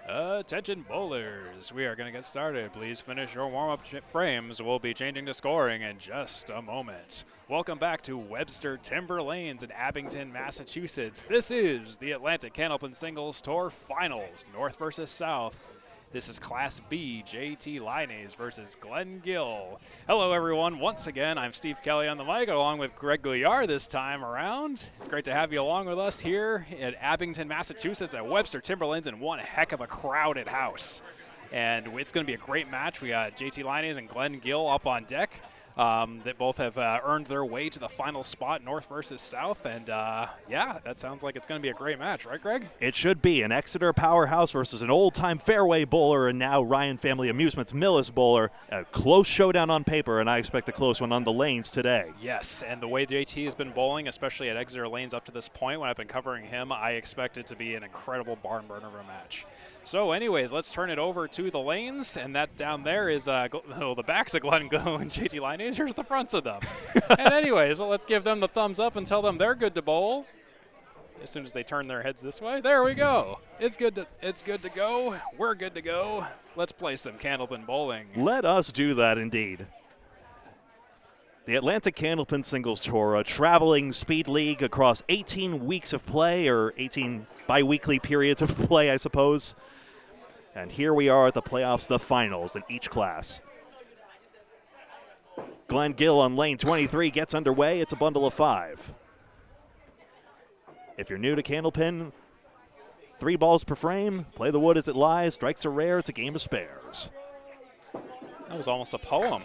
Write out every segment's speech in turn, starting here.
Attention bowlers, we are going to get started. Please finish your warm-up frames. We'll be changing to scoring in just a moment. Welcome back to Webster Timber Lanes in Abington, Massachusetts. This is the Atlantic Candlepin Singles Tour Finals, North versus South. This is Class B, JT Lyonnais versus Glen Gill. Hello, everyone. Once again, I'm Steve Kelly on the mic, along with Greg Gouillart this time around. It's great to have you along with us here at Abington, Massachusetts at Webster Timber Lanes in one heck of a crowded house. And it's going to be a great match. We got JT Lyonnais and Glen Gill up on deck. That both have earned their way to the final spot, North versus South. And, yeah, that sounds like it's going to be a great match. Right, Greg? It should be. An Exeter powerhouse versus an old-time fairway bowler and now Ryan Family Amusements Millis bowler. A close showdown on paper, and I expect a close one on the lanes today. Yes, and the way JT has been bowling, especially at Exeter Lanes up to this point, when I've been covering him, I expect it to be an incredible barn burner of a match. So anyways, let's turn it over to the lanes, and that down there is the backs of Glen Gill and JT Lyonnais. Here's the fronts of them. And anyways, let's give them the thumbs up and tell them they're good to bowl. As soon as they turn their heads this way, there we go. It's good to go. We're good to go. Let's play some Candlepin bowling. Let us do that indeed. The Atlantic Candlepin Singles Tour, a traveling speed league across 18 weeks of play, or 18 bi-weekly periods of play, I suppose. And here we are at the playoffs, the finals in each class. Glen Gill on lane 23 gets underway. It's a bundle of 5. If you're new to Candlepin, 3 balls per frame. Play the wood as it lies. Strikes are rare. It's a game of spares. That was almost a poem.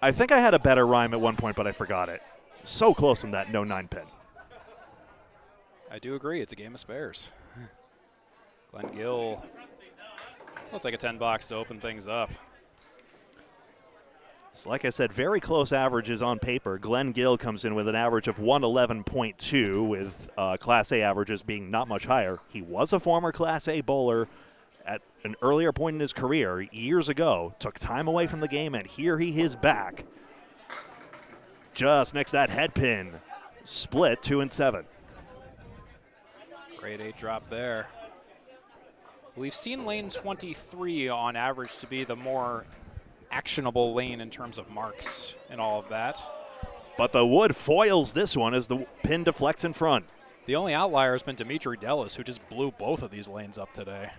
I think I had a better rhyme at one point, but I forgot it. So close on that no 9-pin. I do agree. It's a game of spares. Glen Gill. Looks like a 10 box to open things up. So like I said, very close averages on paper. Glen Gill comes in with an average of 111.2, with Class A averages being not much higher. He was a former Class A bowler at an earlier point in his career, years ago. Took time away from the game, and here he is back. Just next to that head pin. Split 2 and 7. Grade 8 drop there. We've seen lane 23 on average to be the more actionable lane in terms of marks and all of that. But the wood foils this one as the pin deflects in front. The only outlier has been Dimitri Dellis, who just blew both of these lanes up today.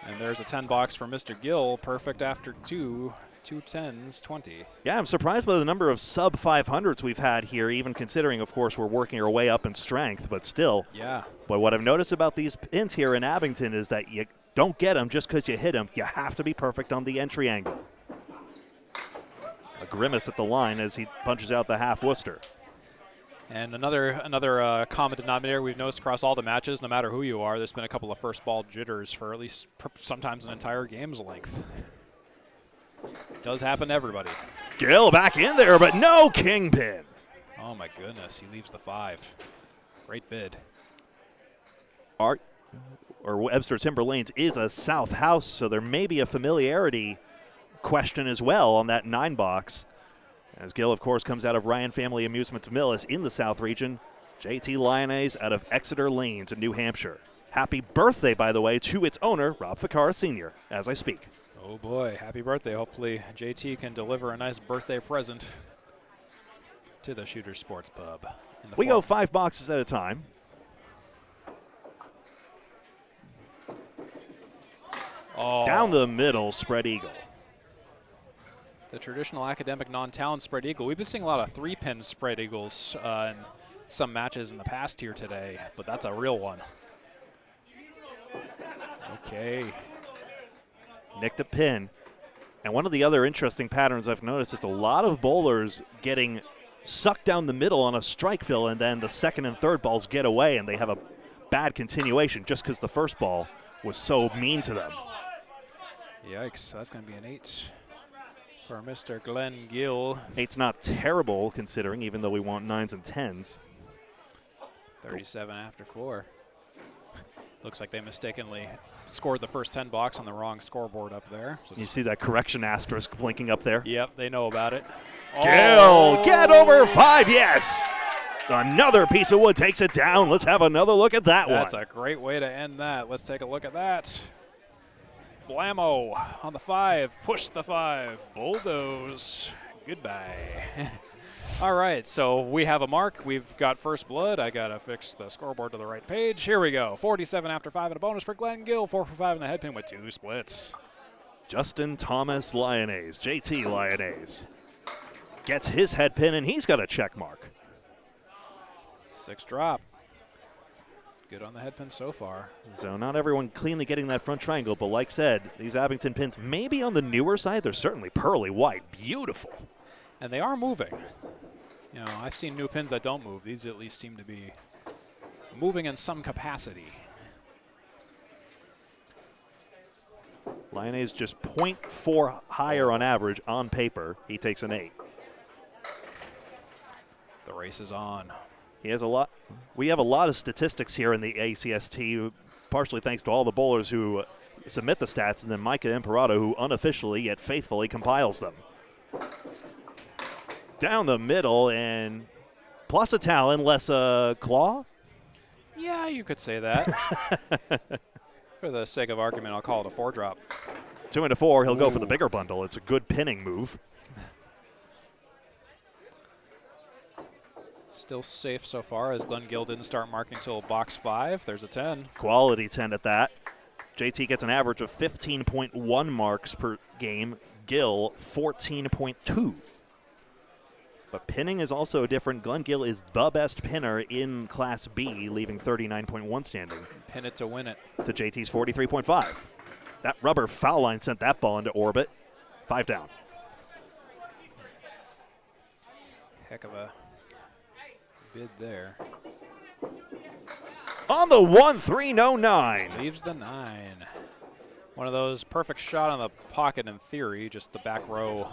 And there's a 10 box for Mr. Gill, perfect after 2 10s, 20. Yeah, I'm surprised by the number of sub-500s we've had here, even considering, of course, we're working our way up in strength, but still. Yeah. But what I've noticed about these pins here in Abington is that you don't get them just because you hit them. You have to be perfect on the entry angle. A grimace at the line as he punches out the half Worcester. And another common denominator we've noticed across all the matches, no matter who you are, there's been a couple of first ball jitters for at least sometimes an entire game's length. Does happen to everybody. Gill back in there, but no kingpin. Oh my goodness, he leaves the 5. Great bid. Webster Timber Lanes is a south house, so there may be a familiarity question as well on that 9 box. As Gill, of course, comes out of Ryan Family Amusements Millis in the South region. JT Lyonnais out of Exeter Lanes in New Hampshire. Happy birthday, by the way, to its owner, Rob Ficara Sr., as I speak. Oh boy, happy birthday. Hopefully JT can deliver a nice birthday present to the Shooter Sports Pub. We go 5 boxes at a time. Oh. Down the middle, spread eagle. The traditional academic non-talent spread eagle. We've been seeing a lot of 3-pin spread eagles in some matches in the past here today, but that's a real one. Okay. Nicked a pin. And one of the other interesting patterns I've noticed is a lot of bowlers getting sucked down the middle on a strike fill, and then the second and third balls get away, and they have a bad continuation just because the first ball was so mean to them. Yikes, that's going to be an 8 for Mr. Glen Gill. 8's not terrible considering, even though we want 9s and 10s. 37 after 4. Looks like they mistakenly scored the first 10 box on the wrong scoreboard up there. So you see that correction asterisk blinking up there? Yep, they know about it. Gill, get over 5, yes! Another piece of wood takes it down. Let's have another look at that one. That's a great way to end that. Let's take a look at that. Blammo on the 5. Push the 5. Bulldoze. Goodbye. All right, so we have a mark. We've got first blood. I got to fix the scoreboard to the right page. Here we go. 47 after 5 and a bonus for Glen Gill. 4 for 5 in the head pin with 2 splits. Justin Thomas Lyonnais, JT Lyonnais, gets his head pin, and he's got a check mark. 6 drop. Good on the head pin so far. So not everyone cleanly getting that front triangle, but like said, these Abington pins may be on the newer side. They're certainly pearly white. Beautiful. And they are moving. You know, I've seen new pins that don't move. These at least seem to be moving in some capacity. Lyonnais just 0.4 higher on average on paper. He takes an 8. The race is on. He has a lot. We have a lot of statistics here in the ACST, partially thanks to all the bowlers who submit the stats, and then Micah Imperato, who unofficially yet faithfully compiles them. Down the middle, and plus a talon, less a claw? Yeah, you could say that. For the sake of argument, I'll call it a 4 drop. 2 and a 4, he'll go for the bigger bundle. It's a good pinning move. Still safe so far, as Glen Gill didn't start marking till box 5. There's a 10. Quality 10 at that. JT gets an average of 15.1 marks per game. Gill, 14.2. But pinning is also different. Glen Gill is the best pinner in Class B, leaving 39.1 standing. Pin it to win it. To JT's 43.5. That rubber foul line sent that ball into orbit. 5 down. Heck of a bid there. On the 1-3, no 9. Leaves the 9. One of those perfect shot on the pocket in theory, just the back row.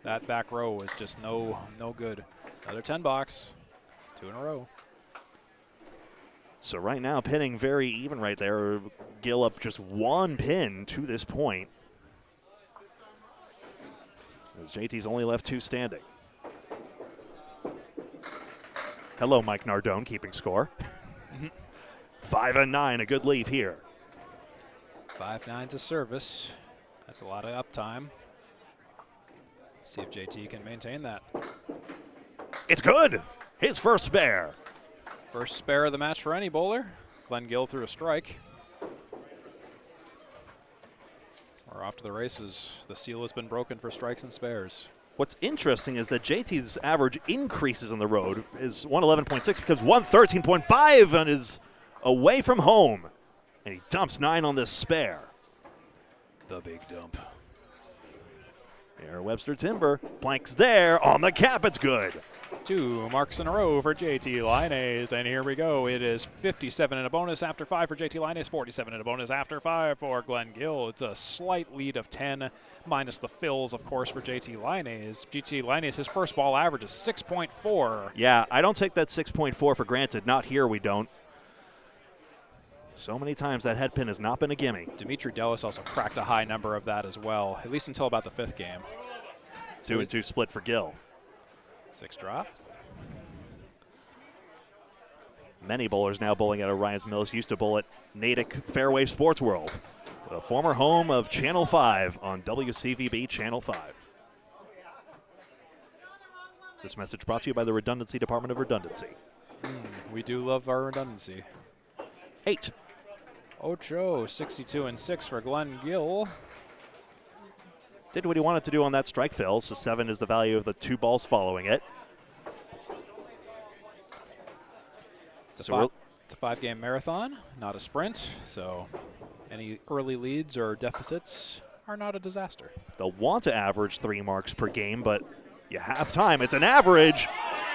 That back row was just no good. Another 10 box, 2 in a row. So right now, pinning very even right there. Gill up just 1 pin to this point. As JT's only left 2 standing. Hello, Mike Nardone, keeping score. 5 and 9, a good leave here. 5-9's a service. That's a lot of uptime. See if JT can maintain that. It's good. His first spare. First spare of the match for any bowler. Glen Gill threw a strike. We're off to the races. The seal has been broken for strikes and spares. What's interesting is that JT's average increases on the road is 111.6 because 113.5 and is away from home. And he dumps 9 on this spare. The big dump. Here, Webster Timber. Blanks there. On the cap, it's good. 2 marks in a row for JT Lyonnais. And here we go. It is 57 and a bonus after 5 for JT Lyonnais, 47 and a bonus after 5 for Glen Gill. It's a slight lead of 10, minus the fills, of course, for JT Lyonnais. JT Lyonnais, his first ball average is 6.4. Yeah, I don't take that 6.4 for granted. Not here, we don't. So many times that head pin has not been a gimme. Dimitri Delis also cracked a high number of that as well, at least until about the 5th game. 2 and 2 split for Gill. 6 drop. Many bowlers now bowling at Orion's Mills used to bowl at Natick Fairway Sports World, the former home of Channel 5 on WCVB Channel 5. This message brought to you by the Redundancy Department of Redundancy. We do love our redundancy. 8. Ocho, 62 and 6 for Glen Gill. Did what he wanted to do on that strike fill, so 7 is the value of the 2 balls following it. It's a 5-game marathon, not a sprint, so any early leads or deficits are not a disaster. They'll want to average 3 marks per game, but you have time. It's an average,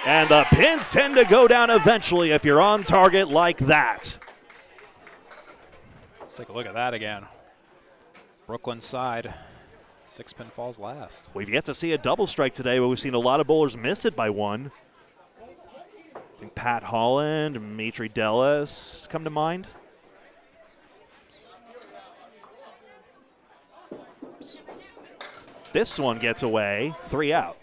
and the pins tend to go down eventually if you're on target like that. Let's take a look at that again. Brooklyn side. 6 pin falls last. We've yet to see a double strike today, but we've seen a lot of bowlers miss it by 1. I think Pat Holland, Dimitri Delis come to mind. This one gets away, 3 out.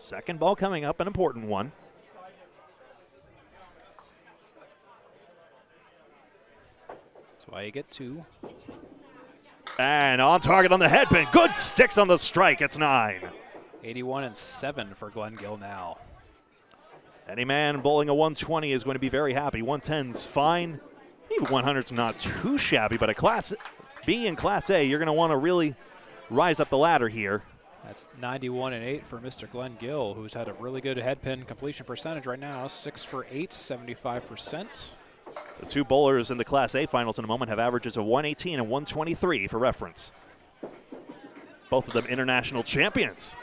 Second ball coming up, an important one. That's why you get 2. And on target on the headpin. Good sticks on the strike. It's 9. 81-7 for Glen Gill now. Any man bowling a 120 is going to be very happy. 110's fine. Even 100's not too shabby, but a Class B and Class A, you're going to want to really rise up the ladder here. That's 91-8 for Mr. Glen Gill, who's had a really good headpin completion percentage right now. 6 for 8, 75%. The two bowlers in the Class A finals in a moment have averages of 118 and 123 for reference. Both of them international champions.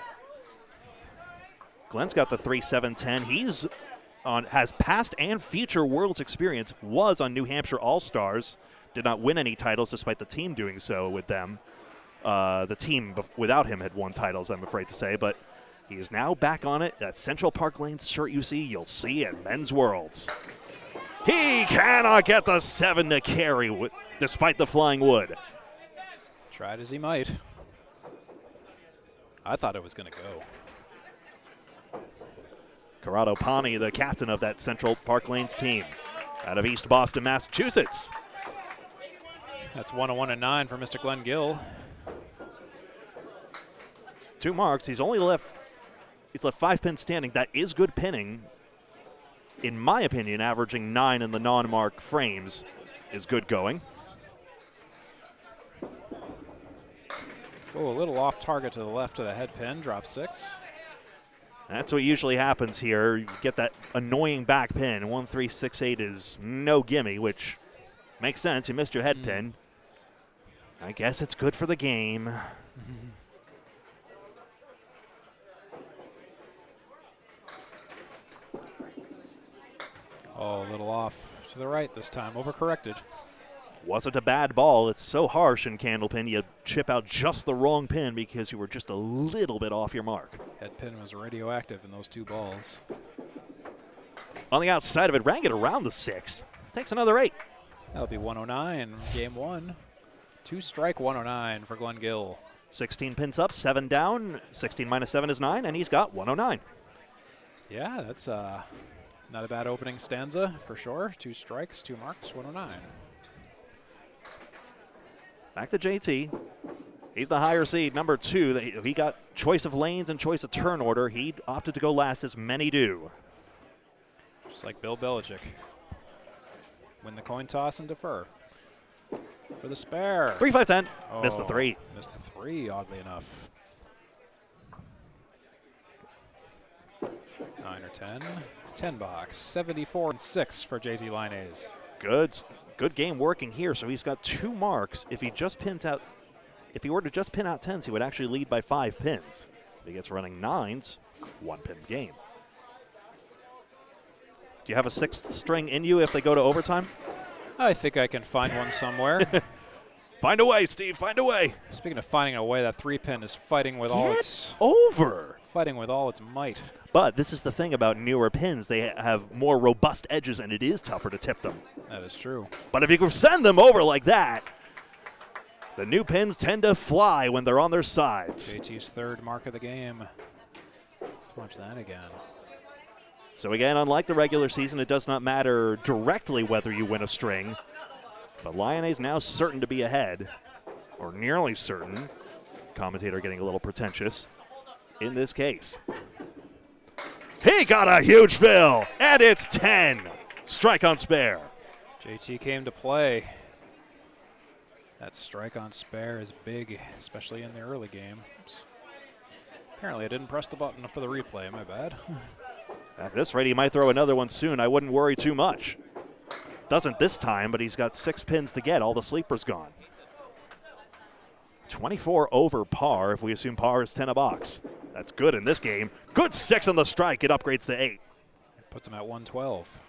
Glen's got the 3-7-10. He's has past and future Worlds experience, was on New Hampshire All-Stars, did not win any titles despite the team doing so with them. The team without him had won titles, I'm afraid to say, but he is now back on it. That Central Park Lane shirt you see, you'll see at Men's Worlds. He cannot get the 7 to carry despite the flying wood. Tried as he might. I thought it was going to go. Corrado Pani, the captain of that Central Park Lanes team, out of East Boston, Massachusetts. That's 101-9 for Mr. Glen Gill. 2 marks. He's left 5 pins standing. That is good pinning. In my opinion, averaging 9 in the non-mark frames is good going. Oh, a little off target to the left of the head pin, drop 6. That's what usually happens here. You get that annoying back pin. 1-3-6-8 is no gimme, which makes sense. You missed your head pin. I guess it's good for the game. Oh, a little off to the right this time, overcorrected. Wasn't a bad ball. It's so harsh in Candlepin. You chip out just the wrong pin because you were just a little bit off your mark. Head pin was radioactive in those 2 balls. On the outside of it, rang it around the 6. Takes another 8. That'll be 109, game 1. 2 strike, 109 for Glen Gill. 16 pins up, 7 down. 16 minus 7 is 9, and he's got 109. Yeah, that's not a bad opening stanza for sure. 2 strikes, 2 marks, 109. Back to JT. He's the higher seed, number 2. He got choice of lanes and choice of turn order. He opted to go last, as many do. Just like Bill Belichick. Win the coin toss and defer. For the spare. 3-5-10. Oh, Missed the 3. Missed the 3, oddly enough. 9 or 10. 10 box. 74-6 for JT Lyonnais. Good game working here. So he's got 2 marks. If he were to just pin out 10s, he would actually lead by 5 pins. If he gets running 9s, 1 pin game. Do you have a 6th string in you if they go to overtime? I think I can find one somewhere. Find a way, Steve. Find a way. Speaking of finding a way, that 3 pin is fighting with all its might. But this is the thing about newer pins. They have more robust edges, and it is tougher to tip them. That is true. But if you can send them over like that, the new pins tend to fly when they're on their sides. JT's 3rd mark of the game. Let's watch that again. So again, unlike the regular season, it does not matter directly whether you win a string. But Lyonnais now certain to be ahead, or nearly certain. Commentator getting a little pretentious in this case. He got a huge fill, and it's 10. Strike on spare. JT came to play. That strike on spare is big, especially in the early game. Oops. Apparently I didn't press the button for the replay, my bad. At this rate, he might throw another one soon. I wouldn't worry too much. Doesn't this time, but he's got 6 pins to get. All the sleepers gone. 24 over par if we assume par is 10 a box. That's good in this game. Good 6 on the strike. It upgrades to 8. It puts him at 112.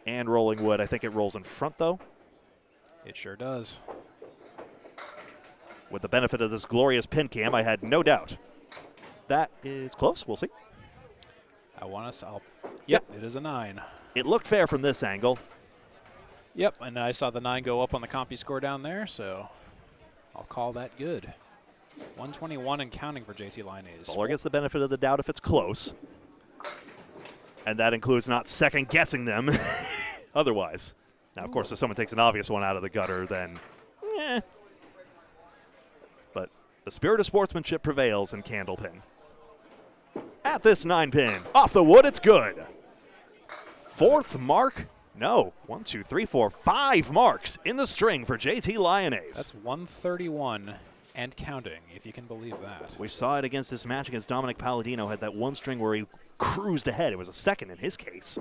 And rolling wood. I think it rolls in front, though. It sure does. With the benefit of this glorious pin cam, I had no doubt. That is close. We'll see. Yep, it is a 9. It looked fair from this angle. Yep, and I saw the 9 go up on the compy score down there, so I'll call that good. 121 and counting for JT Lyonnais. Bowler gets the benefit of the doubt if it's close. And that includes not second-guessing them otherwise. Now, of course, if someone takes an obvious one out of the gutter, then But the spirit of sportsmanship prevails in Candlepin. At this 9-pin, off the wood, it's good. Fourth mark? No. 1, 2, 3, 4, 5 marks in the string for JT Lyonnais. That's 131 and counting, if you can believe that. We saw it against this match against Dominic Palladino, had that one string where he cruised ahead. It was a second in his case.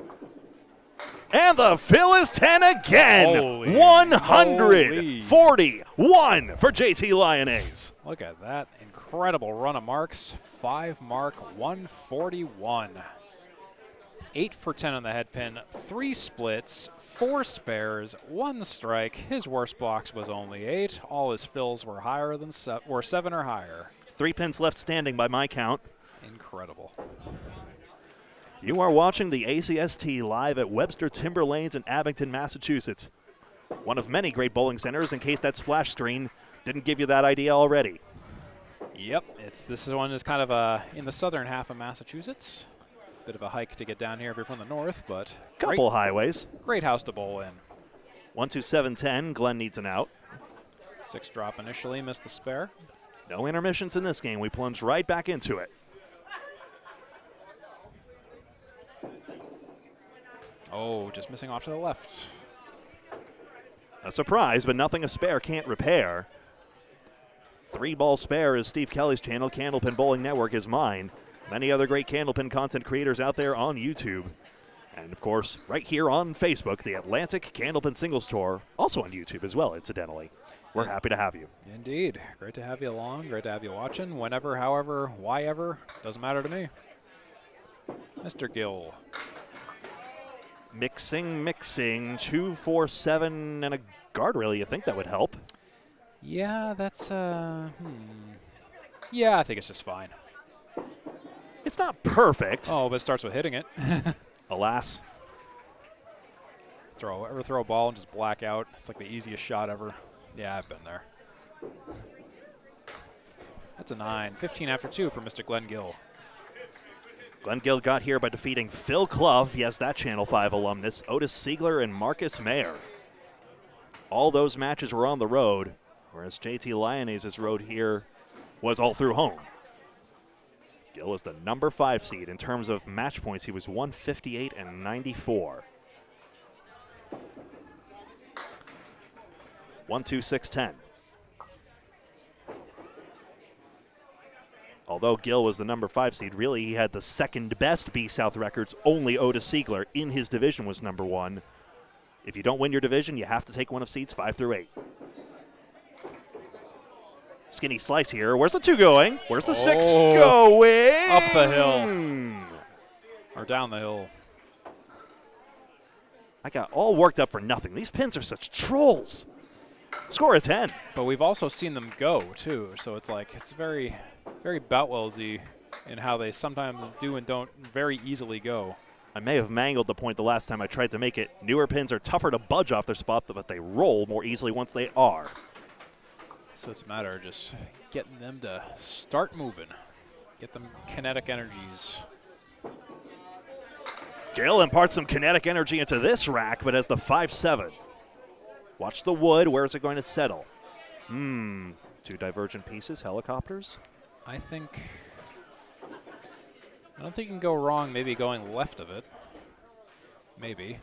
And the fill is 10 again. Holy 141 for JT Lyonnais. Look at that incredible run of marks. 5 mark, 141. 8 for 10 on the head pin, 3 splits, 4 spares, 1 strike. His worst box was only 8. All his fills were higher than 7 or higher. 3 pins left standing by my count. Incredible. You are watching the ACST live at Webster Timber Lanes in Abington, Massachusetts. One of many great bowling centers, in case that splash screen didn't give you that idea already. Yep, this one is kind of in the southern half of Massachusetts. Bit of a hike to get down here if you're from the north, but couple highways. Great house to bowl in. 1, 2, 7, 10. Glen needs an out. 6 drop initially, missed the spare. No intermissions in this game. We plunge right back into it. Oh, just missing off to the left. A surprise, but nothing a spare can't repair. 3-ball spare is Steve Kelly's channel. Candlepin Bowling Network is mine. Many other great Candlepin content creators out there on YouTube. And, of course, right here on Facebook, the Atlantic Candlepin Singles Tour, also on YouTube as well, incidentally. We're happy to have you. Indeed. Great to have you along. Great to have you watching. Whenever, however, why ever, doesn't matter to me. Mr. Gill. Mixing. 2, 4, 7, and a guardrail. You think that would help? Yeah, that's, Yeah, I think it's just fine. It's not perfect. Oh, but it starts with hitting it. Alas. Ever throw a ball and just black out? It's like the easiest shot ever. Yeah, I've been there. That's a 9. 15 after 2 for Mr. Glen Gill. Glen Gill got here by defeating Phil Clough, yes, that Channel 5 alumnus, Otis Siegler, and Marcus Mayer. All those matches were on the road, whereas JT Lyonnais' road here was all through home. Gill was the number 5 seed. In terms of match points, he was 158 and 94. 1, 2, 6, 10. Although Gill was the number 5 seed, really he had the second best B-South records. Only Otis Siegler in his division was number 1. If you don't win your division, you have to take one of seeds 5 through 8. Skinny slice here. Where's the 2 going? Where's the 6 going? Up the hill. Or down the hill. I got all worked up for nothing. These pins are such trolls. Score a 10. But we've also seen them go, too. So it's like, it's very, very Boutwells-y in how they sometimes do and don't very easily go. I may have mangled the point the last time I tried to make it. Newer pins are tougher to budge off their spot, but they roll more easily once they are. So it's a matter of just getting them to start moving. Get them kinetic energies. Gill imparts some kinetic energy into this rack, but has the 5-7. Watch the wood. Where is it going to settle? 2 divergent pieces, helicopters. I don't think you can go wrong maybe going left of it. Maybe.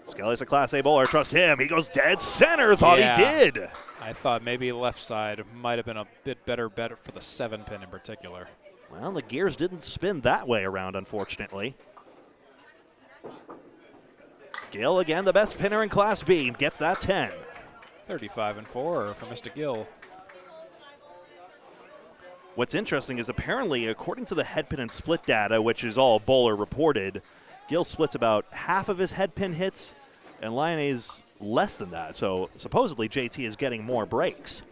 Skelly's a Class A bowler. Trust him. He goes dead center. Thought he did. I thought maybe left side might have been a bit better for the 7-pin in particular. Well, the gears didn't spin that way around, unfortunately. Gill, again, the best pinner in Class B, gets that 10. 35 and 4 for Mr. Gill. What's interesting is apparently, according to the headpin and split data, which is all bowler reported, Gill splits about half of his headpin hits, and Lyonnais less than that. So supposedly JT is getting more breaks.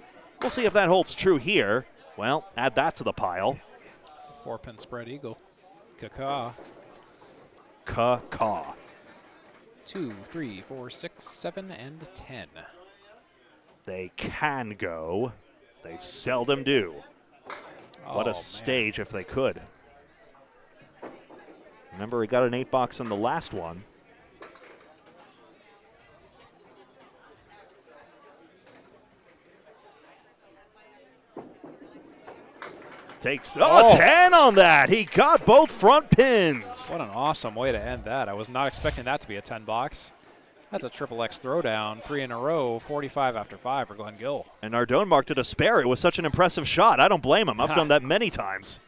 We'll see if that holds true here. Well, add that to the pile. It's a 4-pin spread eagle. Caw. 2, 3, 4, 6, 7, and 10. They can go. They seldom do. What a stage if they could. Remember, he got an 8-box in the last one. Takes 10 on that. He got both front pins. What an awesome way to end that. I was not expecting that to be a 10-box. That's a triple X throwdown, 3 in a row, 45 after 5 for Glen Gill. And Nardone marked it a spare. It was such an impressive shot. I don't blame him. I've done that many times.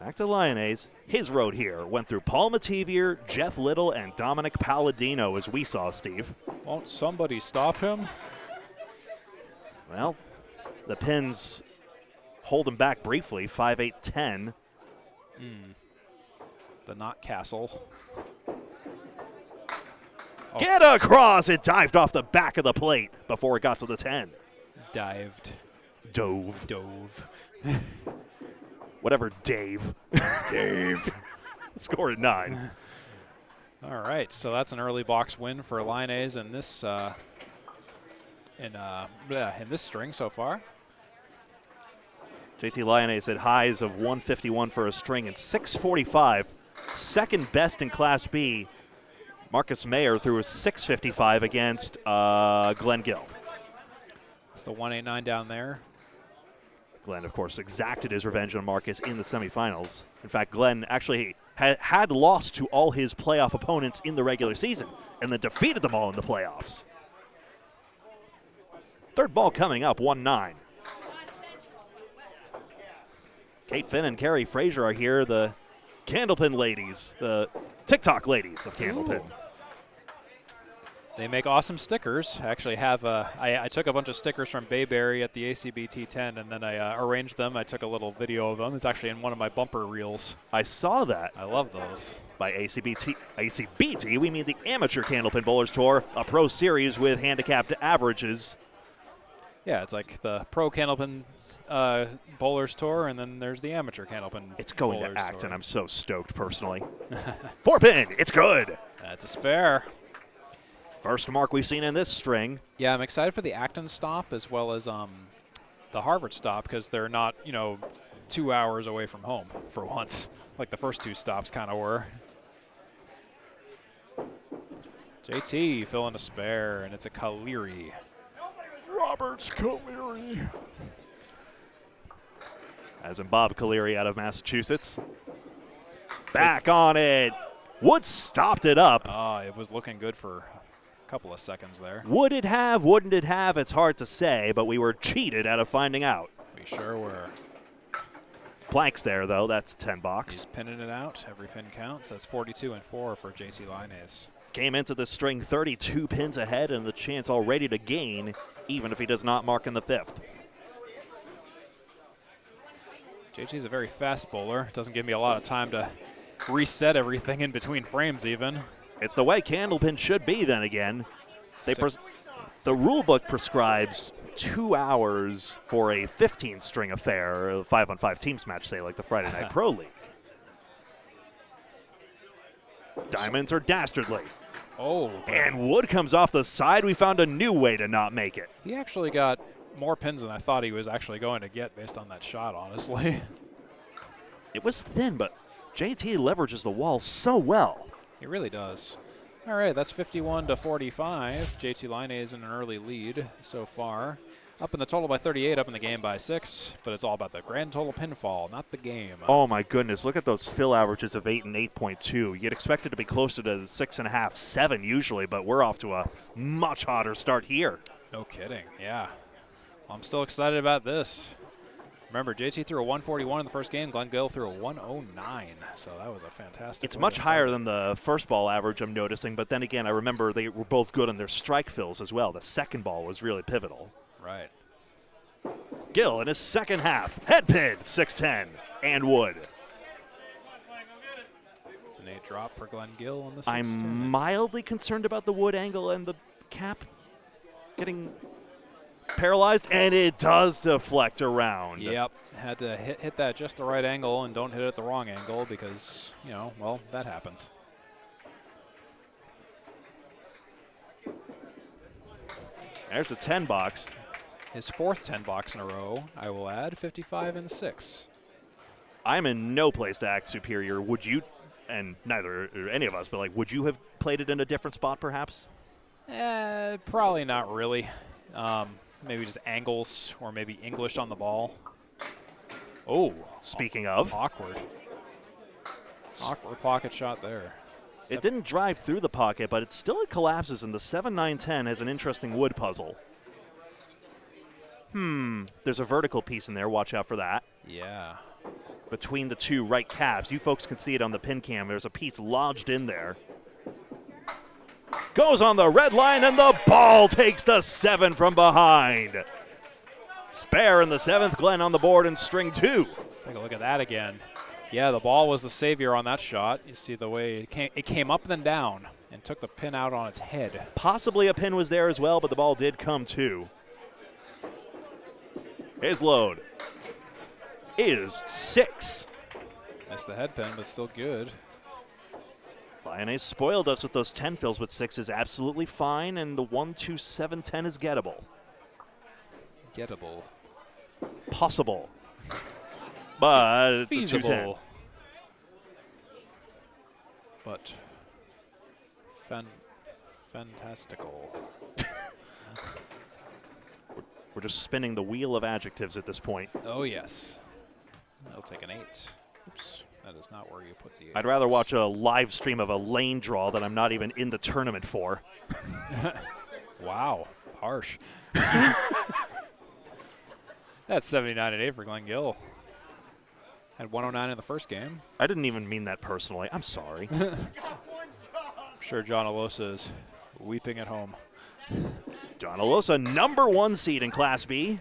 Back to Lyonnais. His road here went through Paul Mativier, Jeff Little, and Dominic Palladino, as we saw, Steve. Won't somebody stop him? Well, the pins hold him back briefly, 5-8-10. The Knot Castle. Oh. Get across! It dived off the back of the plate before it got to the 10. Dived. Dove. Whatever, Dave. Dave. Score at 9. All right, so that's an early box win for Lyonnais in this in this string so far. JT Lyonnais had highs of 151 for a string and 645. Second best in Class B. Marcus Mayer threw a 655 against Glen Gill. That's the 189 down there. Glen, of course, exacted his revenge on Marcus in the semifinals. In fact, Glen actually had lost to all his playoff opponents in the regular season and then defeated them all in the playoffs. Third ball coming up, 1-9. Kate Finn and Carrie Frazier are here, the Candlepin ladies, the TikTok ladies of Candlepin. Ooh. They make awesome stickers. I actually have I took a bunch of stickers from Bayberry at the ACBT 10, and then I arranged them. I took a little video of them. It's actually in one of my bumper reels. I saw that. I love those. By ACBT, we mean the Amateur Candlepin Bowlers Tour, a pro series with handicapped averages. Yeah, it's like the Pro Candlepin Bowlers Tour, and then there's the Amateur Candlepin It's going Bowlers to Acton. Tour. I'm so stoked, personally. 4-pin. It's good. That's a spare. First mark we've seen in this string. Yeah, I'm excited for the Acton stop as well as the Harvard stop because they're not, 2 hours away from home for once, like the first two stops kind of were. JT filling a spare, and it's a Caleri. Roberts Caleri. As in Bob Caleri out of Massachusetts. Back on it. Wood stopped it up. It was looking good for a couple of seconds there. Would it have, wouldn't it have? It's hard to say, but we were cheated out of finding out. We sure were. Planks there, though. That's 10 box. He's pinning it out. Every pin counts. That's 42 and 4 for JT Lyonnais. Came into the string 32 pins ahead and the chance already to gain, even if he does not mark in the 5th. JT's a very fast bowler. Doesn't give me a lot of time to reset everything in between frames even. It's the way Candlepin should be then again. The rule book prescribes 2 hours for a 15-string affair, a 5-on-5 teams match, say, like the Friday Night Pro League. Diamonds are dastardly. Oh. And Wood comes off the side. We found a new way to not make it. He actually got more pins than I thought he was actually going to get based on that shot, honestly. It was thin, but JT leverages the wall so well. He really does. All right, that's 51 to 45. JT Lyonnais is in an early lead so far. Up in the total by 38, up in the game by 6, but it's all about the grand total pinfall, not the game. Oh my goodness, look at those fill averages of 8 and 8.2. You'd expect it to be closer to 6.5, 7 usually, but we're off to a much hotter start here. No kidding, yeah. Well, I'm still excited about this. Remember, JT threw a 141 in the first game. Glen Gill threw a 109, so that was a fantastic. It's much higher than the first ball average I'm noticing, but then again, I remember they were both good on their strike fills as well. The second ball was really pivotal. Right. Gill in his second half. Head pin, 6-10, and Wood. It's an 8 drop for Glen Gill on the 6-10. I'm mildly concerned about the Wood angle and the cap getting paralyzed, and it does deflect around. Yep, had to hit that just the right angle and don't hit it at the wrong angle because, well, that happens. There's a 10 box. His fourth 10 box in a row, I will add, 55 and 6. I'm in no place to act superior. Would you, and neither any of us, but like, would you have played it in a different spot perhaps? Probably not really. Maybe just angles or maybe English on the ball. Oh. Speaking of. Awkward. Awkward pocket shot there. It didn't drive through the pocket, but it still collapses, and the 7-9-10 has an interesting wood puzzle. There's a vertical piece in there. Watch out for that. Yeah. Between the two right caps. You folks can see it on the pin cam. There's a piece lodged in there. Goes on the red line, and the ball takes the 7 from behind. Spare in the 7th, Glen on the board in string 2. Let's take a look at that again. Yeah, the ball was the savior on that shot. You see the way it came up and then down and took the pin out on its head. Possibly a pin was there as well, but the ball did come too. His load is 6. Missed the head pin, but still good. Lyonnais spoiled us with those 10 fills, but 6 is absolutely fine, and the 1-2-7-10 is gettable. Gettable. Possible. But feasible. But fantastical. We're just spinning the wheel of adjectives at this point. Oh, yes. I'll take an 8. Oops, that is not where you put the 8. I'd rather watch a live stream of a lane draw that I'm not even in the tournament for. Wow, harsh. That's 79 and 8 for Glen Gill. Had 109 in the first game. I didn't even mean that personally. I'm sorry. I'm sure John Alosa is weeping at home. John Alosa, #1 seed in Class B.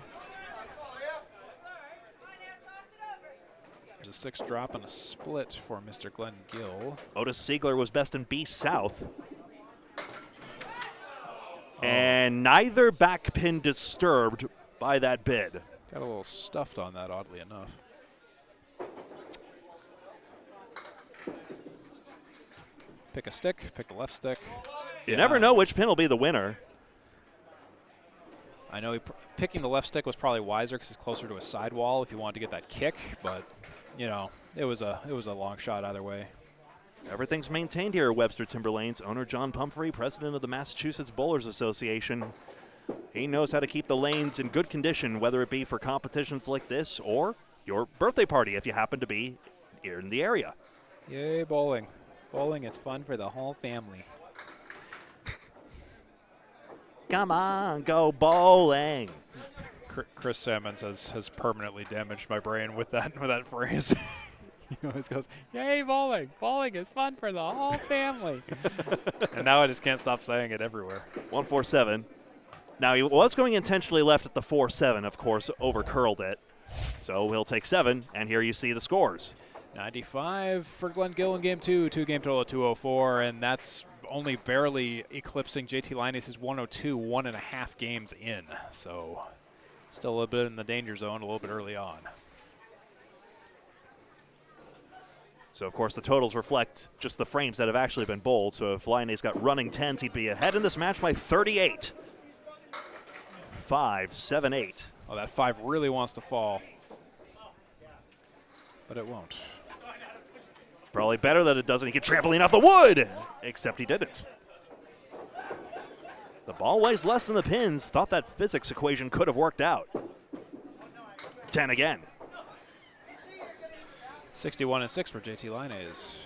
There's a 6 drop and a split for Mr. Glen Gill. Otis Siegler was best in B South. And neither back pin disturbed by that bid. Got a little stuffed on that, oddly enough. Pick a stick, pick the left stick. You never know which pin will be the winner. I know picking the left stick was probably wiser because it's closer to a sidewall if you wanted to get that kick, but you know, it was a long shot either way. Everything's maintained here at Webster Timberlanes. Owner John Pumphrey, president of the Massachusetts Bowlers Association. He knows how to keep the lanes in good condition, whether it be for competitions like this or your birthday party if you happen to be here in the area. Yay, bowling. Bowling is fun for the whole family. Come on, go bowling. Chris Simmons has permanently damaged my brain with that phrase. He always goes, "Yay, bowling! Bowling is fun for the whole family." And now I just can't stop saying it everywhere. 1-4-7. Now he was going intentionally left at the 4-7, of course, over curled it. So he'll take 7, and here you see the scores. 95 for Glen Gill in game 2, game total of 204, and that's only barely eclipsing JT Lyonnais' 102 1.5 games in. So still a little bit in the danger zone, a little bit early on. So, of course, the totals reflect just the frames that have actually been bowled. So if Lyonnais got running 10s, he'd be ahead in this match by 38. 5, 7, 8. Oh, that 5 really wants to fall, but it won't. Probably better that it doesn't. He could trampoline off the wood, except he didn't. The ball weighs less than the pins. Thought that physics equation could have worked out. 10 again. 61 and 6 for JT Lyonnais.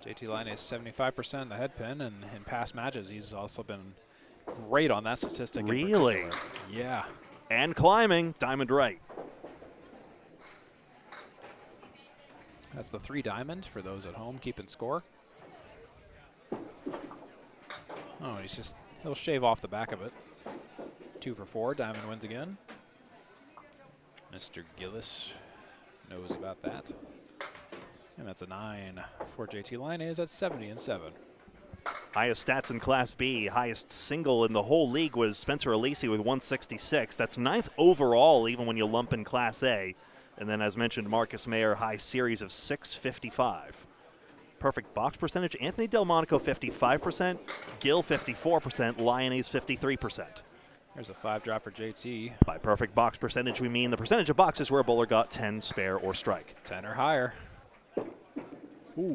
JT Lyonnais 75% in the head pin, and in past matches he's also been great on that statistic. Really? Yeah. And climbing, diamond right. That's the 3 diamond for those at home keeping score. Oh, he'll shave off the back of it. 2 for 4, diamond wins again. Mr. Gillis knows about that. And that's a 9 for JT Lyonnais at 70 and 7. Highest stats in Class B, highest single in the whole league was Spencer Alisi with 166. That's 9th overall, even when you lump in Class A. And then, as mentioned, Marcus Mayer, high series of 655. perfect box percentage, Anthony Delmonico 55%, Gill 54%, Lyonnais 53%. There's a 5-drop for JT. By perfect box percentage, we mean the percentage of boxes where a bowler got 10, spare, or strike. 10 or higher. Ooh.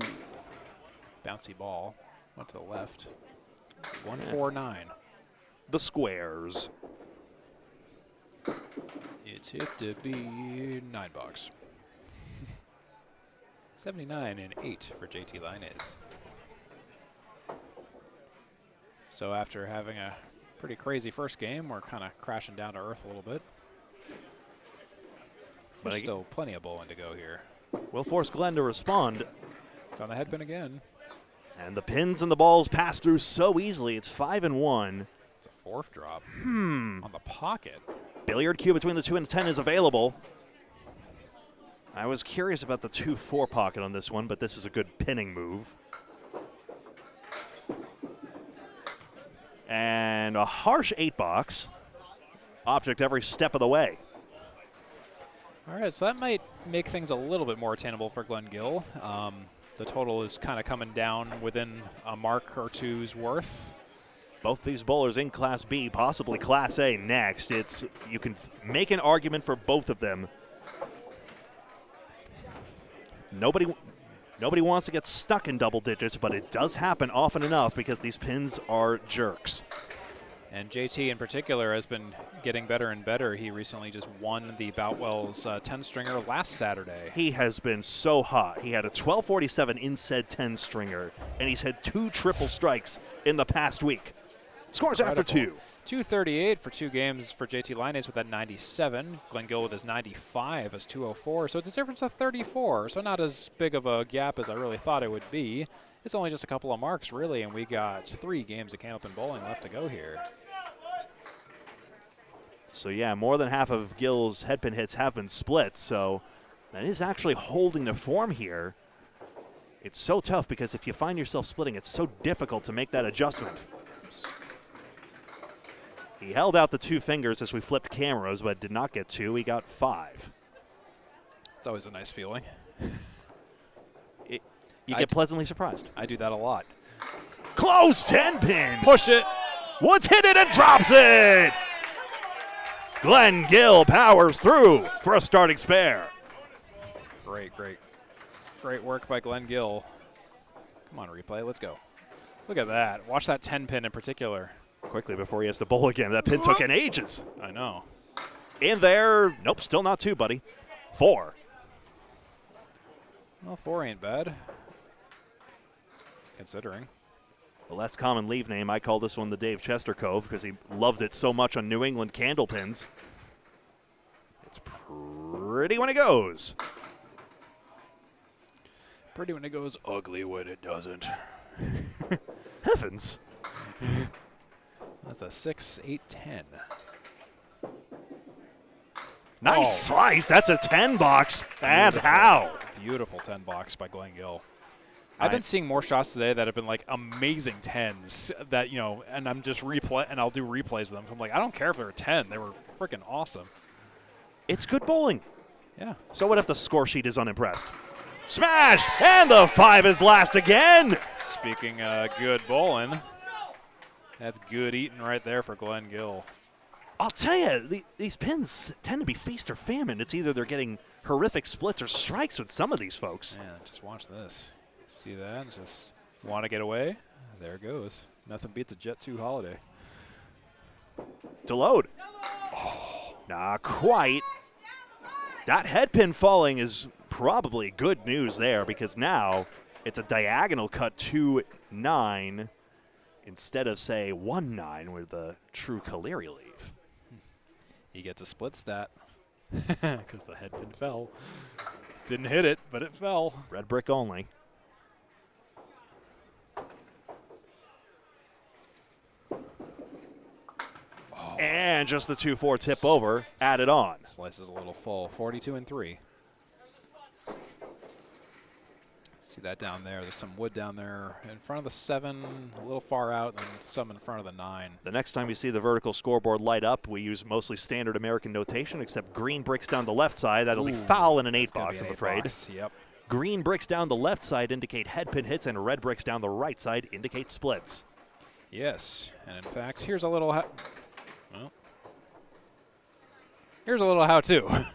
Bouncy ball. Went to the left. 149. The squares. It's hit to be 9 box. 79 and 8 for JT Lyonnais. So after having a pretty crazy first game, we're kind of crashing down to earth a little bit. There's still plenty of bowling to go here. We'll force Glen to respond. It's on the head pin again. And the pins and the balls pass through so easily. It's 5-1. It's a 4th drop on the pocket. Billiard cue between the 2 and 10 is available. I was curious about the 2-4 pocket on this one, but this is a good pinning move. And a harsh 8-box. Object every step of the way. All right, so that might make things a little bit more attainable for Glen Gill. The total is kind of coming down within a mark or two's worth. Both these bowlers in Class B, possibly Class A next. You can make an argument for both of them. Nobody wants to get stuck in double digits, but it does happen often enough because these pins are jerks. And JT in particular has been getting better and better. He recently just won the Boutwell's 10-stringer last Saturday. He has been so hot. He had a 1247 in said 10-stringer, and he's had 2 triple strikes in the past week. Scores Incredible. after 2. 238 for 2 games for JT Lyonnais with that 97. Glen Gill with his 95 as 204. So it's a difference of 34. So not as big of a gap as I really thought it would be. It's only just a couple of marks, really, and we got 3 games of Candlepin bowling left to go here. So, yeah, more than half of Gill's headpin hits have been split, so that is actually holding the form here. It's so tough because if you find yourself splitting, it's so difficult to make that adjustment. He held out the 2 fingers as we flipped cameras, but did not get 2. He got 5. It's always a nice feeling. You get pleasantly surprised. I do that a lot. Close 10-pin. Push it. Woods hit it and drops it. Glen Gill powers through for a starting spare. Great work by Glen Gill. Come on, replay. Let's go. Look at that. Watch that 10-pin in particular. Quickly before he has to bowl again. That pin took an ages. I know. In there. Nope, still not 2, buddy. 4. Well, 4 ain't bad, considering. The less common leave name, I call this one the Dave Chester Cove because he loved it so much on New England candlepins. It's pretty when it goes. Pretty when it goes, ugly when it doesn't. Heavens. That's a 6, 8, 10. Nice slice. That's a 10-box. And how? Beautiful 10 box by Glen Gill. I've been seeing more shots today that have been like amazing 10s that, and I'm just I'll do replays of them. I'm like, I don't care if they were 10. They were freaking awesome. It's good bowling. Yeah. So what if the score sheet is unimpressed? Smash! And the 5 is last again. Speaking good bowling, that's good eating right there for Glen Gill. I'll tell you, these pins tend to be feast or famine. It's either they're getting horrific splits or strikes with some of these folks. Man, just watch this. See that? Just want to get away? There it goes. Nothing beats a Jet 2 holiday. To load. Oh, not quite. That head pin falling is probably good news there because now it's a diagonal cut 2-9 instead of, say, 1-9 with the true Caleri leave. He gets a split stat because the head pin fell. Didn't hit it, but it fell. Red brick only. And just the 2-4 tip over, added on. Slice is a little full, 42 and 3. See that down there. There's some wood down there in front of the 7, a little far out, and some in front of the 9. The next time you see the vertical scoreboard light up, we use mostly standard American notation, except green bricks down the left side. That'll be foul in an 8 box, I'm afraid. Yep. Green bricks down the left side indicate headpin hits, and red bricks down the right side indicate splits. Yes, and in fact, here's a little here's a little how-to.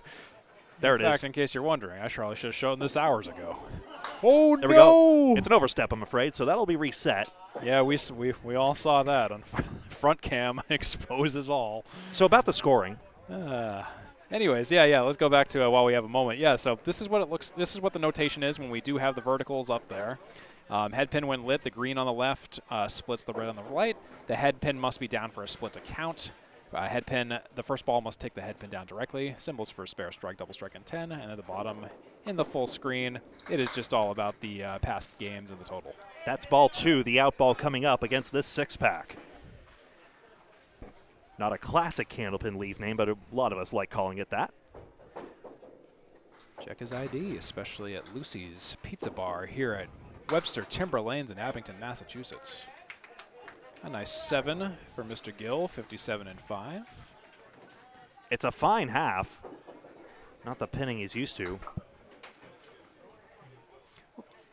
There it is. In fact, in case you're wondering, I probably should have shown this hours ago. Oh, there we go. It's an overstep, I'm afraid, so that'll be reset. Yeah, we all saw that on front cam. Exposes all. So about the scoring. Anyways, yeah, let's go back to while we have a moment. Yeah, so this is what it looks. This is what the notation is when we do have the verticals up there. Headpin when lit, the green on the left splits the red on the right. The headpin must be down for a split to count. Headpin, the first ball must take the headpin down directly. Symbols for spare strike, double strike, and 10. And at the bottom, in the full screen, it is just all about the past games and the total. That's ball 2, the out ball coming up against this six-pack. Not a classic Candlepin leaf name, but a lot of us like calling it that. Check his ID, especially at Lucy's Pizza Bar here at Webster Timber Lanes in Abington, Massachusetts. A nice 7 for Mr. Gill, 57-5. It's a fine half. Not the pinning he's used to.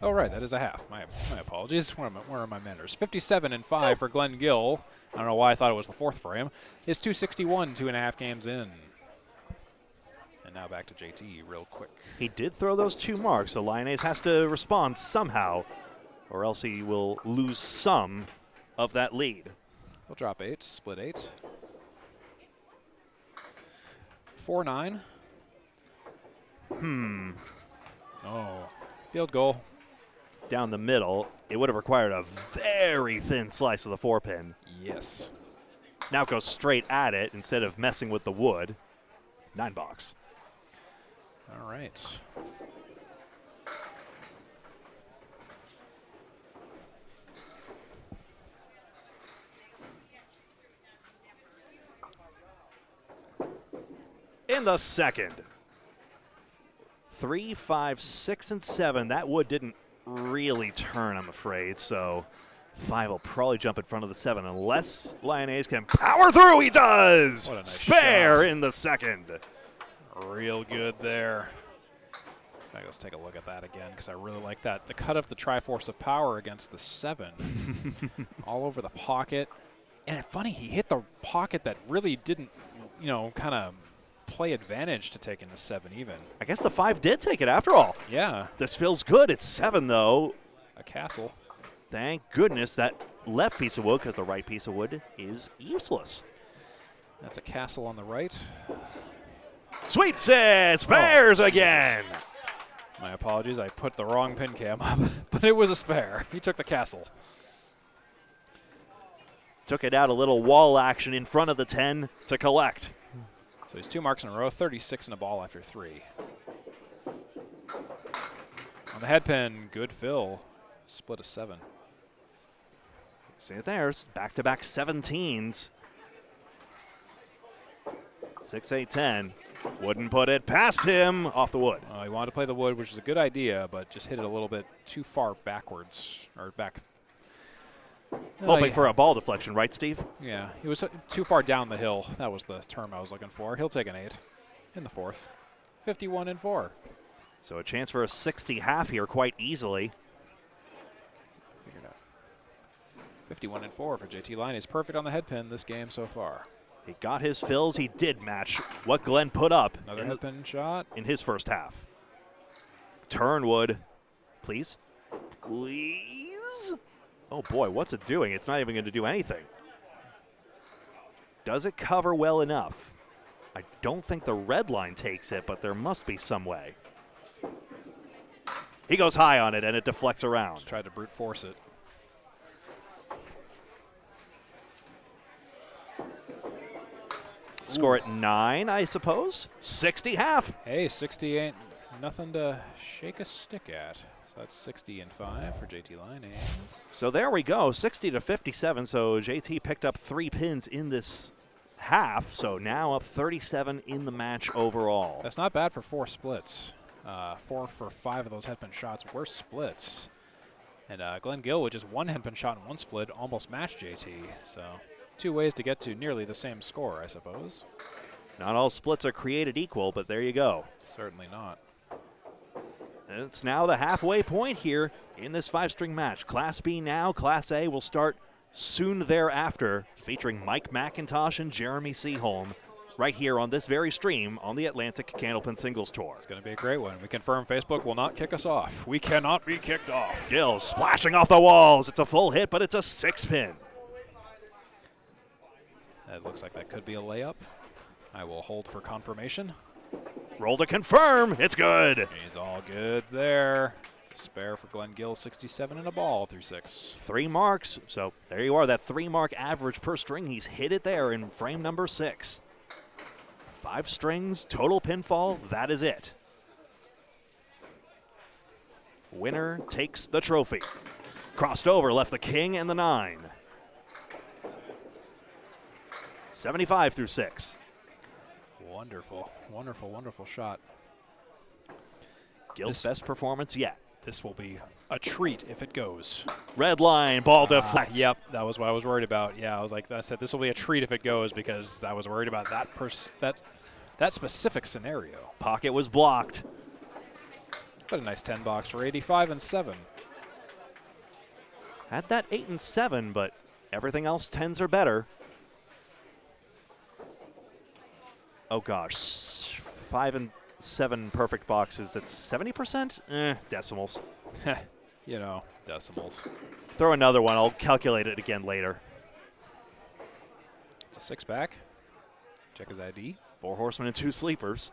Oh, right, that is a half. My apologies. Where are my manners? 57-5 for Glen Gill. I don't know why I thought it was the fourth for him. It's 261, 2.5 games in. And now back to JT real quick. He did throw those 2 marks, so Lyonnais has to respond somehow, or else he will lose some of that lead. He'll drop 8, split 8. 4-9. Oh, field goal. Down the middle, it would have required a very thin slice of the 4-pin. Yes. Now it goes straight at it instead of messing with the wood. 9 box. All right. In the second. 3, 5, 6, and 7. That wood didn't really turn, I'm afraid, so 5 will probably jump in front of the 7 unless Lyonnais can power through. He does! What a nice Spare shot. in the second. Real good there. Right, let's take a look at that again because I really like that. The cut of the Triforce of Power against the 7. All over the pocket. And it's funny, he hit the pocket that really didn't, kind of play advantage to taking the 7 even. I guess the 5 did take it after all. Yeah. This feels good. It's 7, though. A castle. Thank goodness that left piece of wood, because the right piece of wood is useless. That's a castle on the right. Sweeps it. Spares again. Jesus. My apologies. I put the wrong pin cam up, but it was a spare. He took the castle. Took it out a little wall action in front of the 10 to collect. So he's 2 marks in a row, 36 in a ball after 3. On the head pin, good fill. Split a 7. See it there, back-to-back 17s. 6, 8, 10. Wouldn't put it past him off the wood. He wanted to play the wood, which is a good idea, but just hit it a little bit too far backwards, or back. Hoping for a ball deflection, right, Steve? Yeah, he was too far down the hill. That was the term I was looking for. He'll take an 8 in the 4th. 51-4. So a chance for a 60 half here quite easily. Figured out. 51-4 for JT Line. He's perfect on the head pin this game so far. He got his fills. He did match what Glen put up Another head pin shot in his first half. Turnwood, please. Please. Oh, boy, what's it doing? It's not even going to do anything. Does it cover well enough? I don't think the red line takes it, but there must be some way. He goes high on it, and it deflects around. Just tried to brute force it. Score at 9, I suppose. 60 half. Hey, 60 ain't nothing to shake a stick at. So that's 60-5 for JT Lyonnais. So there we go, 60-57. So JT picked up 3 pins in this half. So now up 37 in the match overall. That's not bad for 4 splits. 4 for 5 of those headpin shots were splits. And Glen Gill with just 1 headpin shot and 1 split almost matched JT. So 2 ways to get to nearly the same score, I suppose. Not all splits are created equal, but there you go. Certainly not. It's now the halfway point here in this 5-string match. Class B now, Class A will start soon thereafter, featuring Mike McIntosh and Jeremy Seaholm right here on this very stream on the Atlantic Candlepin Singles Tour. It's going to be a great one. We confirm Facebook will not kick us off. We cannot be kicked off. Gill splashing off the walls. It's a full hit, but it's a 6-pin. That looks like that could be a layup. I will hold for confirmation. Roll to confirm. It's good. He's all good there. It's a spare for Glen Gill, 67 and a ball through 6. 3 marks. So there you are, that 3-mark average per string. He's hit it there in frame number 6. 5 strings, total pinfall. That is it. Winner takes the trophy. Crossed over, left the king and the 9. 75 through 6. Wonderful, wonderful, wonderful shot. Gill's best performance yet. This will be a treat if it goes. Red line, ball deflects. Yep, that was what I was worried about. Yeah, I said this will be a treat if it goes because I was worried about that specific scenario. Pocket was blocked. But a nice 10 box for 85 and 7. Had that 8 and 7, but everything else 10s or better. Oh gosh, 5 and 7 perfect boxes. That's 70%? Decimals. You know, decimals. Throw another one. I'll calculate it again later. It's a 6-pack. Check his ID. 4 horsemen and 2 sleepers.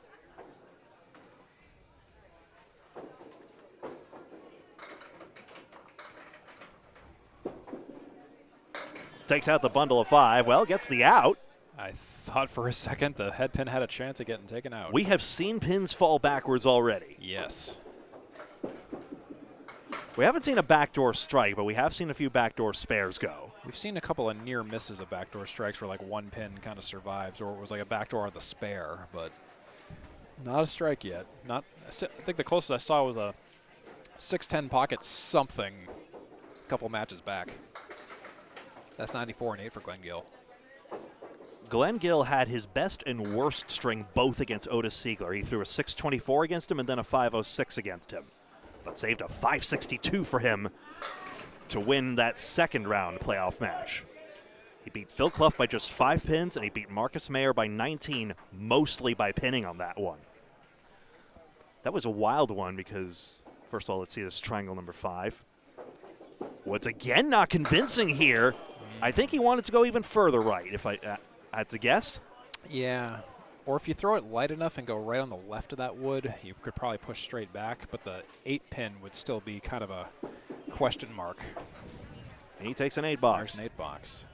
Takes out the bundle of 5. Well, gets the out. I thought for a second the head pin had a chance of getting taken out. We have seen pins fall backwards already. Yes. We haven't seen a backdoor strike, but we have seen a few backdoor spares go. We've seen a couple of near misses of backdoor strikes where like one pin kind of survives, or it was like a backdoor on the spare, but not a strike yet. I think the closest I saw was a 6-10 pocket something a couple matches back. That's 94 and 8 for Glen Gill. Glen Gill had his best and worst string both against Otis Siegler. He threw a 624 against him and then a 506 against him, but saved a 562 for him to win that second round playoff match. He beat Phil Clough by just 5 pins, and he beat Marcus Mayer by 19, mostly by pinning on that one. That was a wild one because, first of all, let's see this triangle number 5. Woods again not convincing here. I think he wanted to go even further right, if I had to guess. Yeah, or if you throw it light enough and go right on the left of that wood, you could probably push straight back, but the 8-pin would still be kind of a question mark. And he takes an 8-box. There's an 8-box.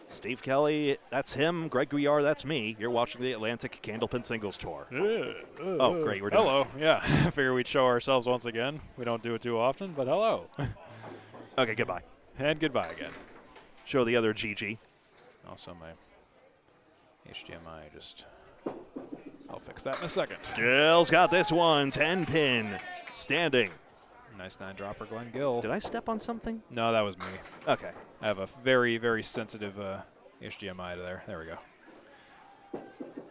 Steve Kelly, that's him. Greg Gouillart, that's me. You're watching the Atlantic Candlepin Singles Tour. Oh, great. We're doing hello. Yeah, I figure we'd show ourselves once again. We don't do it too often, but hello. Okay, goodbye. And goodbye again. Show the other GG. Also my HDMI just, I'll fix that in a second. Gill's got this one, 10-pin, standing. Nice 9-drop for Glen Gill. Did I step on something? No, that was me. Okay. I have a very, very sensitive HDMI there. There we go.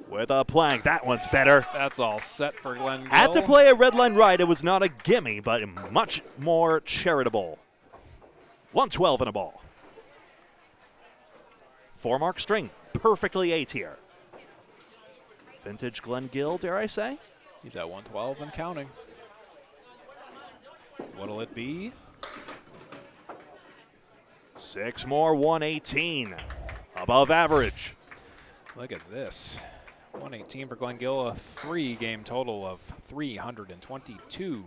With a plank, that one's better. That's all set for Glen Gill. Had to play a red line right. It was not a gimme, but much more charitable. 112 and a ball. 4-mark string, perfectly A-tier. Vintage Glen Gill, dare I say? He's at 112 and counting. What'll it be? 6 more, 118. Above average. Look at this. 118 for Glen Gill, a 3-game total of 322.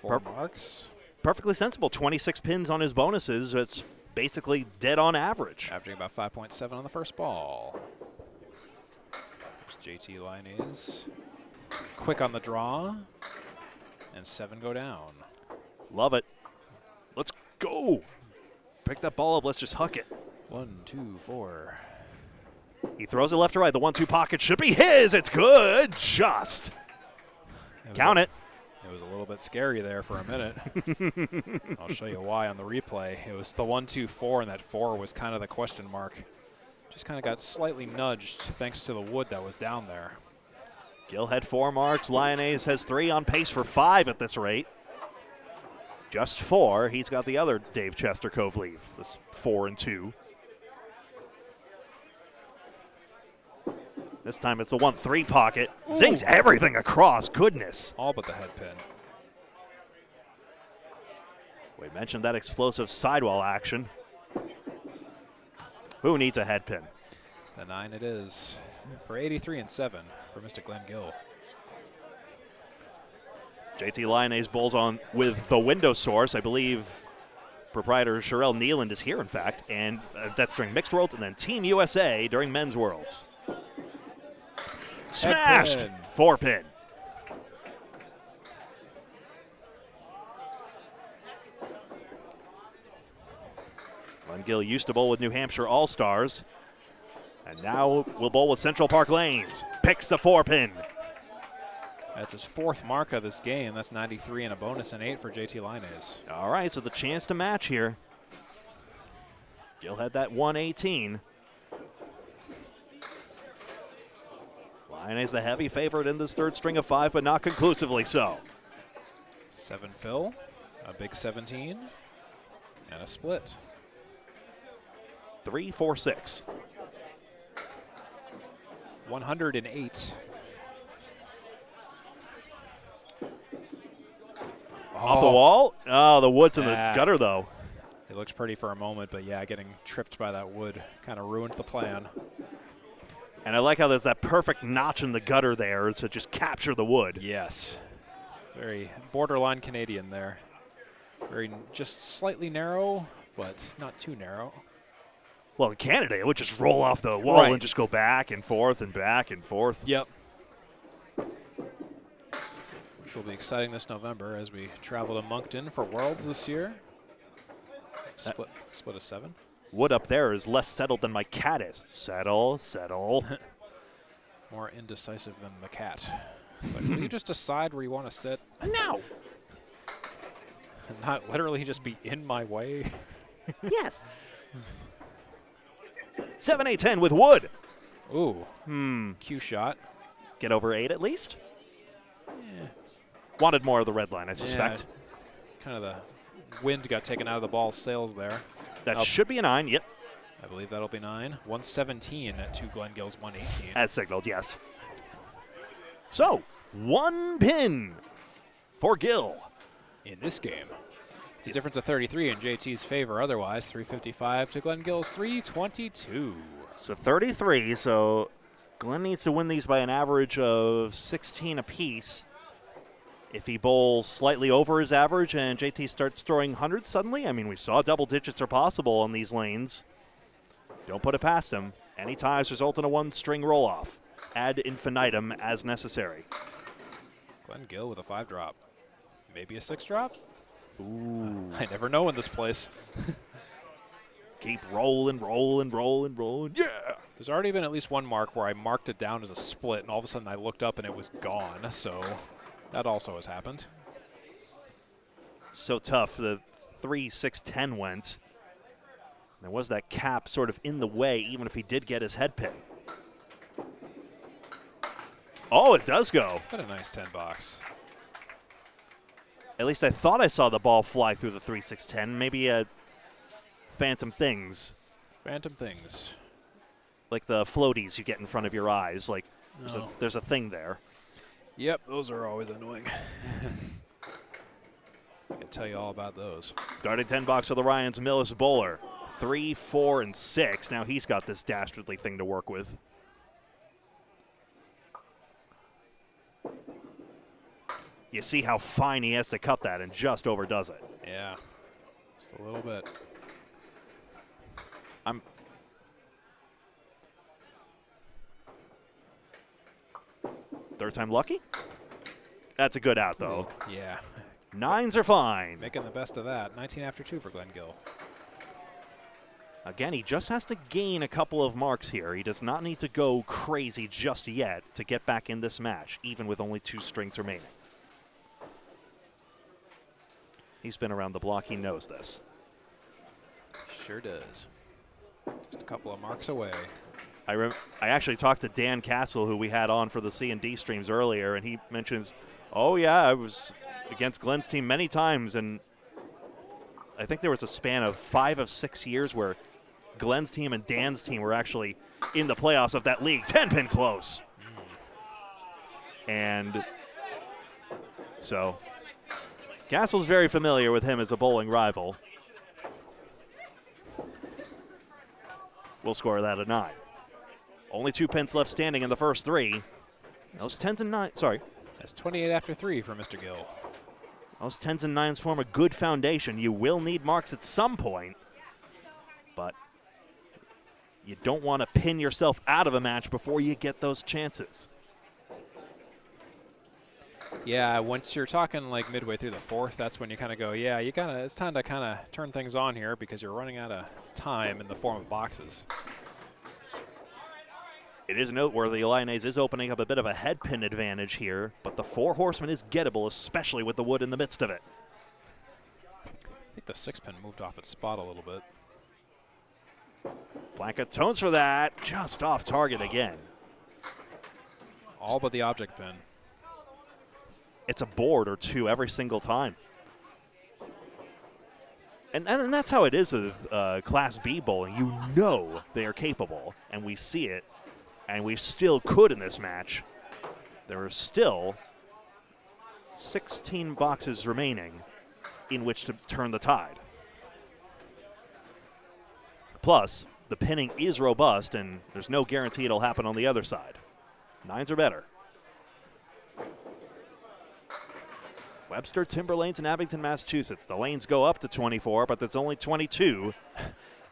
4 marks. Perfectly sensible. 26 pins on his bonuses. It's basically dead on average. Averaging about 5.7 on the first ball. There's JT Lyonnais. Quick on the draw. And 7 go down. Love it. Let's go. Pick that ball up. Let's just huck it. 1, 2, 4. He throws it left to right. The 1-2 pocket should be his. It's good. Just. Count it. It was a little bit scary there for a minute. I'll show you why on the replay. It was the 1, 2, 4, and that 4 was kind of the question mark. Just kind of got slightly nudged thanks to the wood that was down there. Gill had 4 marks. Lyonnais has 3, on pace for 5 at this rate. Just 4. He's got the other Dave Chestercove leave. This 4 and 2. This time it's the 1-3 pocket. Ooh. Zings everything across. Goodness. All but the head pin. We mentioned that explosive sidewall action. Who needs a head pin? The 9 it is for 83 and 7 for Mr. Glen Gill. JT Lyonnais bowls on with the window source. I believe proprietor Sherelle Nealand is here, in fact, and that's during mixed worlds, and then Team USA during men's worlds. Smashed! 4-pin. Glen Gill used to bowl with New Hampshire All-Stars, and now will bowl with Central Park Lanes. Picks the 4-pin. That's his 4th mark of this game. That's 93 and a bonus and 8 for JT Lyonnais. All right, so the chance to match here. Gill had that 118. Lyonnais the heavy favorite in this 3rd string of 5, but not conclusively so. 7 fill, a big 17, and a split. 3, 4, 6. 108. Off the wall? Oh, the wood's in the gutter, though. It looks pretty for a moment, but yeah, getting tripped by that wood kind of ruined the plan. And I like how there's that perfect notch in the gutter there to just capture the wood. Yes. Very borderline Canadian there. Very just slightly narrow, but not too narrow. Well, in Canada, it would just roll off the wall and just go back and forth and back and forth. Yep. Which will be exciting this November as we travel to Moncton for Worlds this year. Split of 7. Wood up there is less settled than my cat is. Settle, settle. More indecisive than the cat. It's like, will you just decide where you want to sit? No. And not literally just be in my way? Yes. 7, 8, 10 with wood. Ooh. Cue shot. Get over 8 at least? Yeah. Wanted more of the red line, I suspect. Yeah, kind of the wind got taken out of the ball's sails there. That should be a 9, yep. I believe that'll be 9. 117 to Glen Gill's 118. As signaled, yes. So, 1 pin for Gill. In this game. It's a difference of 33 in JT's favor otherwise. 355 to Glen Gill's 322. So 33, so Glen needs to win these by an average of 16 apiece. If he bowls slightly over his average and JT starts throwing hundreds suddenly, I mean, we saw double digits are possible on these lanes. Don't put it past him. Any ties result in a 1-string roll-off. Ad infinitum as necessary. Glen Gill with a 5-drop. Maybe a 6-drop? Ooh. I never know in this place. Keep rolling, rolling, rolling, rolling. Yeah! There's already been at least one mark where I marked it down as a split, and all of a sudden I looked up and it was gone, so that also has happened. So tough. The 3, 6, 10 went. There was that cap sort of in the way, even if he did get his head pin. Oh, it does go. What a nice 10 box. At least I thought I saw the ball fly through the 3, 6, 10. Maybe a phantom things. Phantom things. Like the floaties you get in front of your eyes. Like Oh. there's a thing there. Yep, those are always annoying. I can tell you all about those. Starting 10 box for the Ryans Millis bowler. 3, 4, and 6. Now he's got this dastardly thing to work with. You see how fine he has to cut that and just overdoes it. Yeah, just a little bit. Third time lucky? That's a good out, though. Yeah. 9s are fine. Making the best of that. 19 after 2 for Glen Gill. Again, he just has to gain a couple of marks here. He does not need to go crazy just yet to get back in this match, even with only 2 strings remaining. He's been around the block. He knows this. Sure does. Just a couple of marks away. I actually talked to Dan Castle, who we had on for the C&D streams earlier, and he mentions, oh, yeah, I was against Glen's team many times, and I think there was a span of 5 of 6 years where Glen's team and Dan's team were actually in the playoffs of that league. 10-pin close. And so Castle's very familiar with him as a bowling rival. We'll score that a 9. Only 2 pins left standing in the first 3. Those 10s and 9s, sorry. That's 28 after 3 for Mr. Gill. Those 10s and 9s form a good foundation. You will need marks at some point, but you don't want to pin yourself out of a match before you get those chances. Yeah, once you're talking like midway through the 4th, that's when you kind of go, yeah, it's time to kind of turn things on here because you're running out of time in the form of boxes. It is noteworthy Lyonnais is opening up a bit of a head pin advantage here, but the 4 horseman is gettable, especially with the wood in the midst of it. I think the 6-pin moved off its spot a little bit. Blanca tones for that, just off target again. All but the object pin. It's a board or 2 every single time. And that's how it is with Class B bowling. You know they are capable, and we see it, and we still could in this match. There are still 16 boxes remaining in which to turn the tide. Plus, the pinning is robust, and there's no guarantee it'll happen on the other side. 9s are better. Webster, Timber Lanes, and Abington, Massachusetts. The lanes go up to 24, but there's only 22.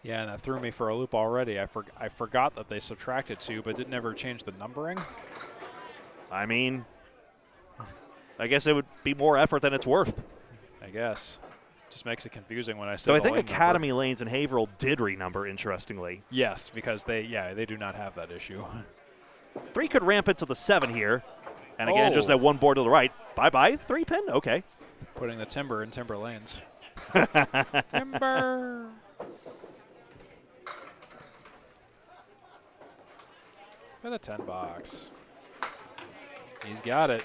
Yeah, and that threw me for a loop already. I forgot that they subtracted 2, but didn't ever change the numbering. I mean, I guess it would be more effort than it's worth. I guess. Just makes it confusing when I say So I the think lane Academy number. Lanes and Haverhill did renumber, interestingly. Yes, because they do not have that issue. 3 could ramp it to the 7 here. And again, just that one board to the right. Bye-bye, 3-pin? Okay. Putting the timber in timber lanes. Timber! For the 10 box. He's got it.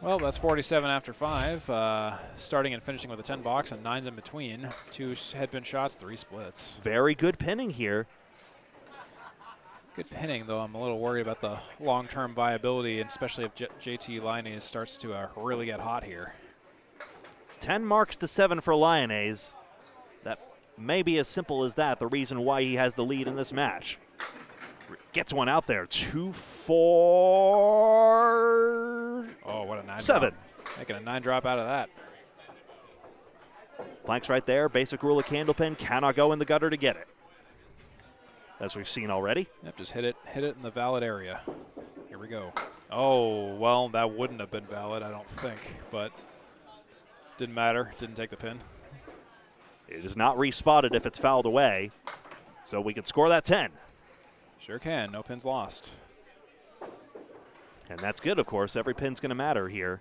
Well, that's 47 after 5. Starting and finishing with a 10 box and 9s in between. 2 head pin shots, 3 splits. Very good pinning here. Good pinning, though. I'm a little worried about the long-term viability, and especially if JT Lyonnais starts to really get hot here. 10 marks to 7 for Lyonnais. That may be as simple as that, the reason why he has the lead in this match. Gets one out there. 2-4. Oh, what a 9 7. Drop. Making a 9 drop out of that. Blanks right there. Basic rule of Candlepin. Cannot go in the gutter to get it, as we've seen already. Yep, just hit it in the valid area. Here we go. Oh, well, that wouldn't have been valid, I don't think, but didn't matter. Didn't take the pin. It is not respotted if it's fouled away, so we can score that 10. Sure can. No pins lost. And that's good, of course. Every pin's going to matter here.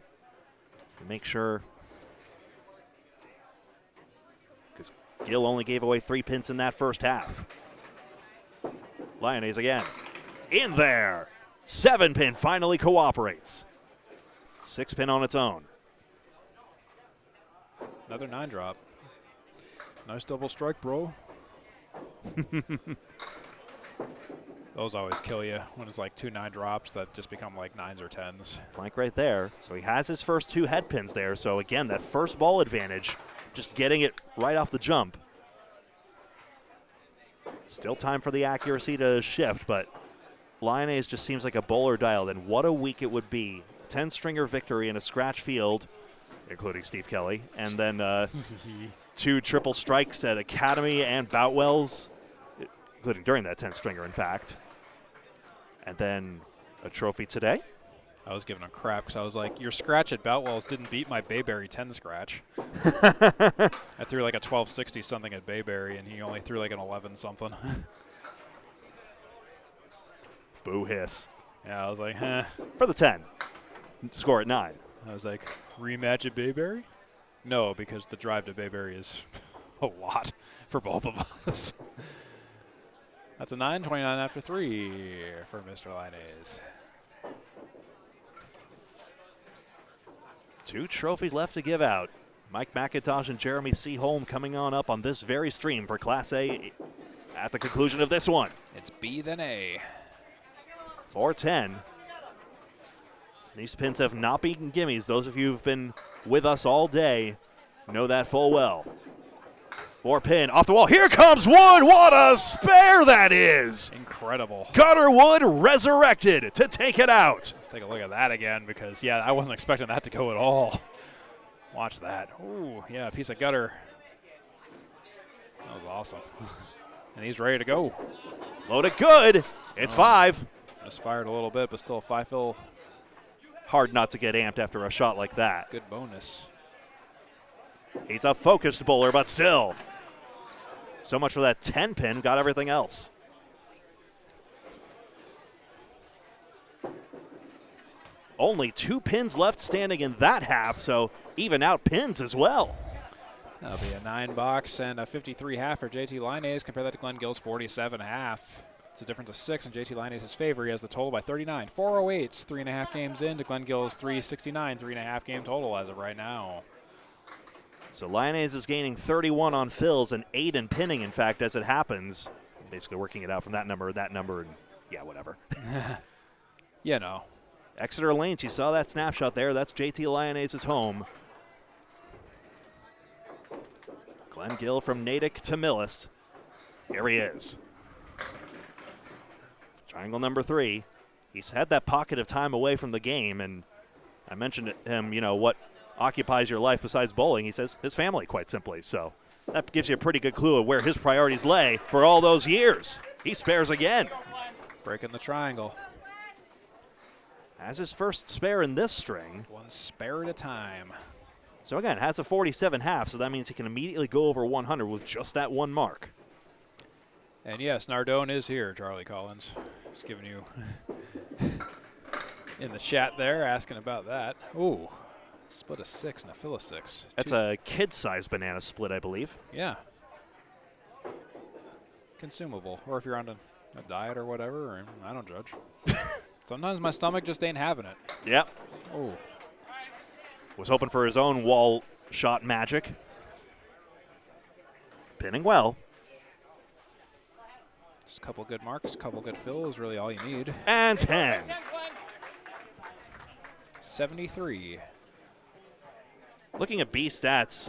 Make sure, because Gill only gave away 3 pins in that first half. Lyonnais again. In there. 7-pin finally cooperates. 6-pin on its own. Another 9 drop. Nice double strike, bro. Those always kill you when it's like 2 9 drops that just become like 9s or 10s. Blank right there. So he has his first 2 head pins there. So again, that first ball advantage, just getting it right off the jump. Still time for the accuracy to shift, but Lyonnais just seems like a bowler dialed, and what a week it would be. 10-stringer victory in a scratch field, including Steve Kelly, and then 2 triple strikes at Academy and Boutwell's, including during that 10-stringer, in fact. And then a trophy today. I was giving him crap because I was like, your scratch at Boutwell's didn't beat my Bayberry 10 scratch. I threw like a 1260 something at Bayberry, and he only threw like an 11 something. Boo hiss. Yeah, I was like, eh. For the 10. Score at 9. I was like, rematch at Bayberry? No, because the drive to Bayberry is a lot for both of us. That's a 9, 29 after 3 for Mr. Lyonnais. 2 trophies left to give out. Mike McIntosh and Jeremy C. Holm coming on this very stream for Class A at the conclusion of this one. It's B then A. 4-10. These pins have not been gimmies. Those of you who've been with us all day know that full well. 4 pin off the wall. Here comes one. What a spare that is. Incredible. Gutterwood resurrected to take it out. Let's take a look at that again because, yeah, I wasn't expecting that to go at all. Watch that. Ooh, yeah, a piece of gutter. That was awesome. And he's ready to go. Loaded good. It's 5. Misfired a little bit, but still 5-fill. Hard not to get amped after a shot like that. Good bonus. He's a focused bowler, but still. So much for that 10 pin, got everything else. Only 2 pins left standing in that half, so even out pins as well. That'll be a 9 box and a 53 half for JT Lyonnais. Compare that to Glen Gill's 47 half. It's a difference of 6 in JT Lyonnais' favor. He has the total by 39. 408, 3.5 games in to Glen Gill's 369, 3.5 game total as of right now. So Lyonnais is gaining 31 on fills and 8 in pinning, in fact, as it happens. Basically working it out from that number, and yeah, whatever. You know. Exeter Lanes, you saw that snapshot there. That's JT Lyonnais' home. Glen Gill from Natick to Millis. Here he is. Triangle number 3. He's had that pocket of time away from the game, and I mentioned to him, what occupies your life besides bowling. He says his family, quite simply. So that gives you a pretty good clue of where his priorities lay for all those years. He spares again. Breaking the triangle. Has his first spare in this string. 1 spare at a time. So again, has a 47 half, so that means he can immediately go over 100 with just that 1 mark. And yes, Nardone is here, Charlie Collins. Just giving you in the chat there, asking about that. Ooh, split a 6 and a fill of 6. That's a kid-sized banana split, I believe. Yeah. Consumable, or if you're on a diet or whatever, or, I don't judge. Sometimes my stomach just ain't having it. Yep. Oh. Was hoping for his own wall shot magic. Pinning well. Just a couple good marks, a couple good fills, really all you need. And 10. 73. Looking at B stats,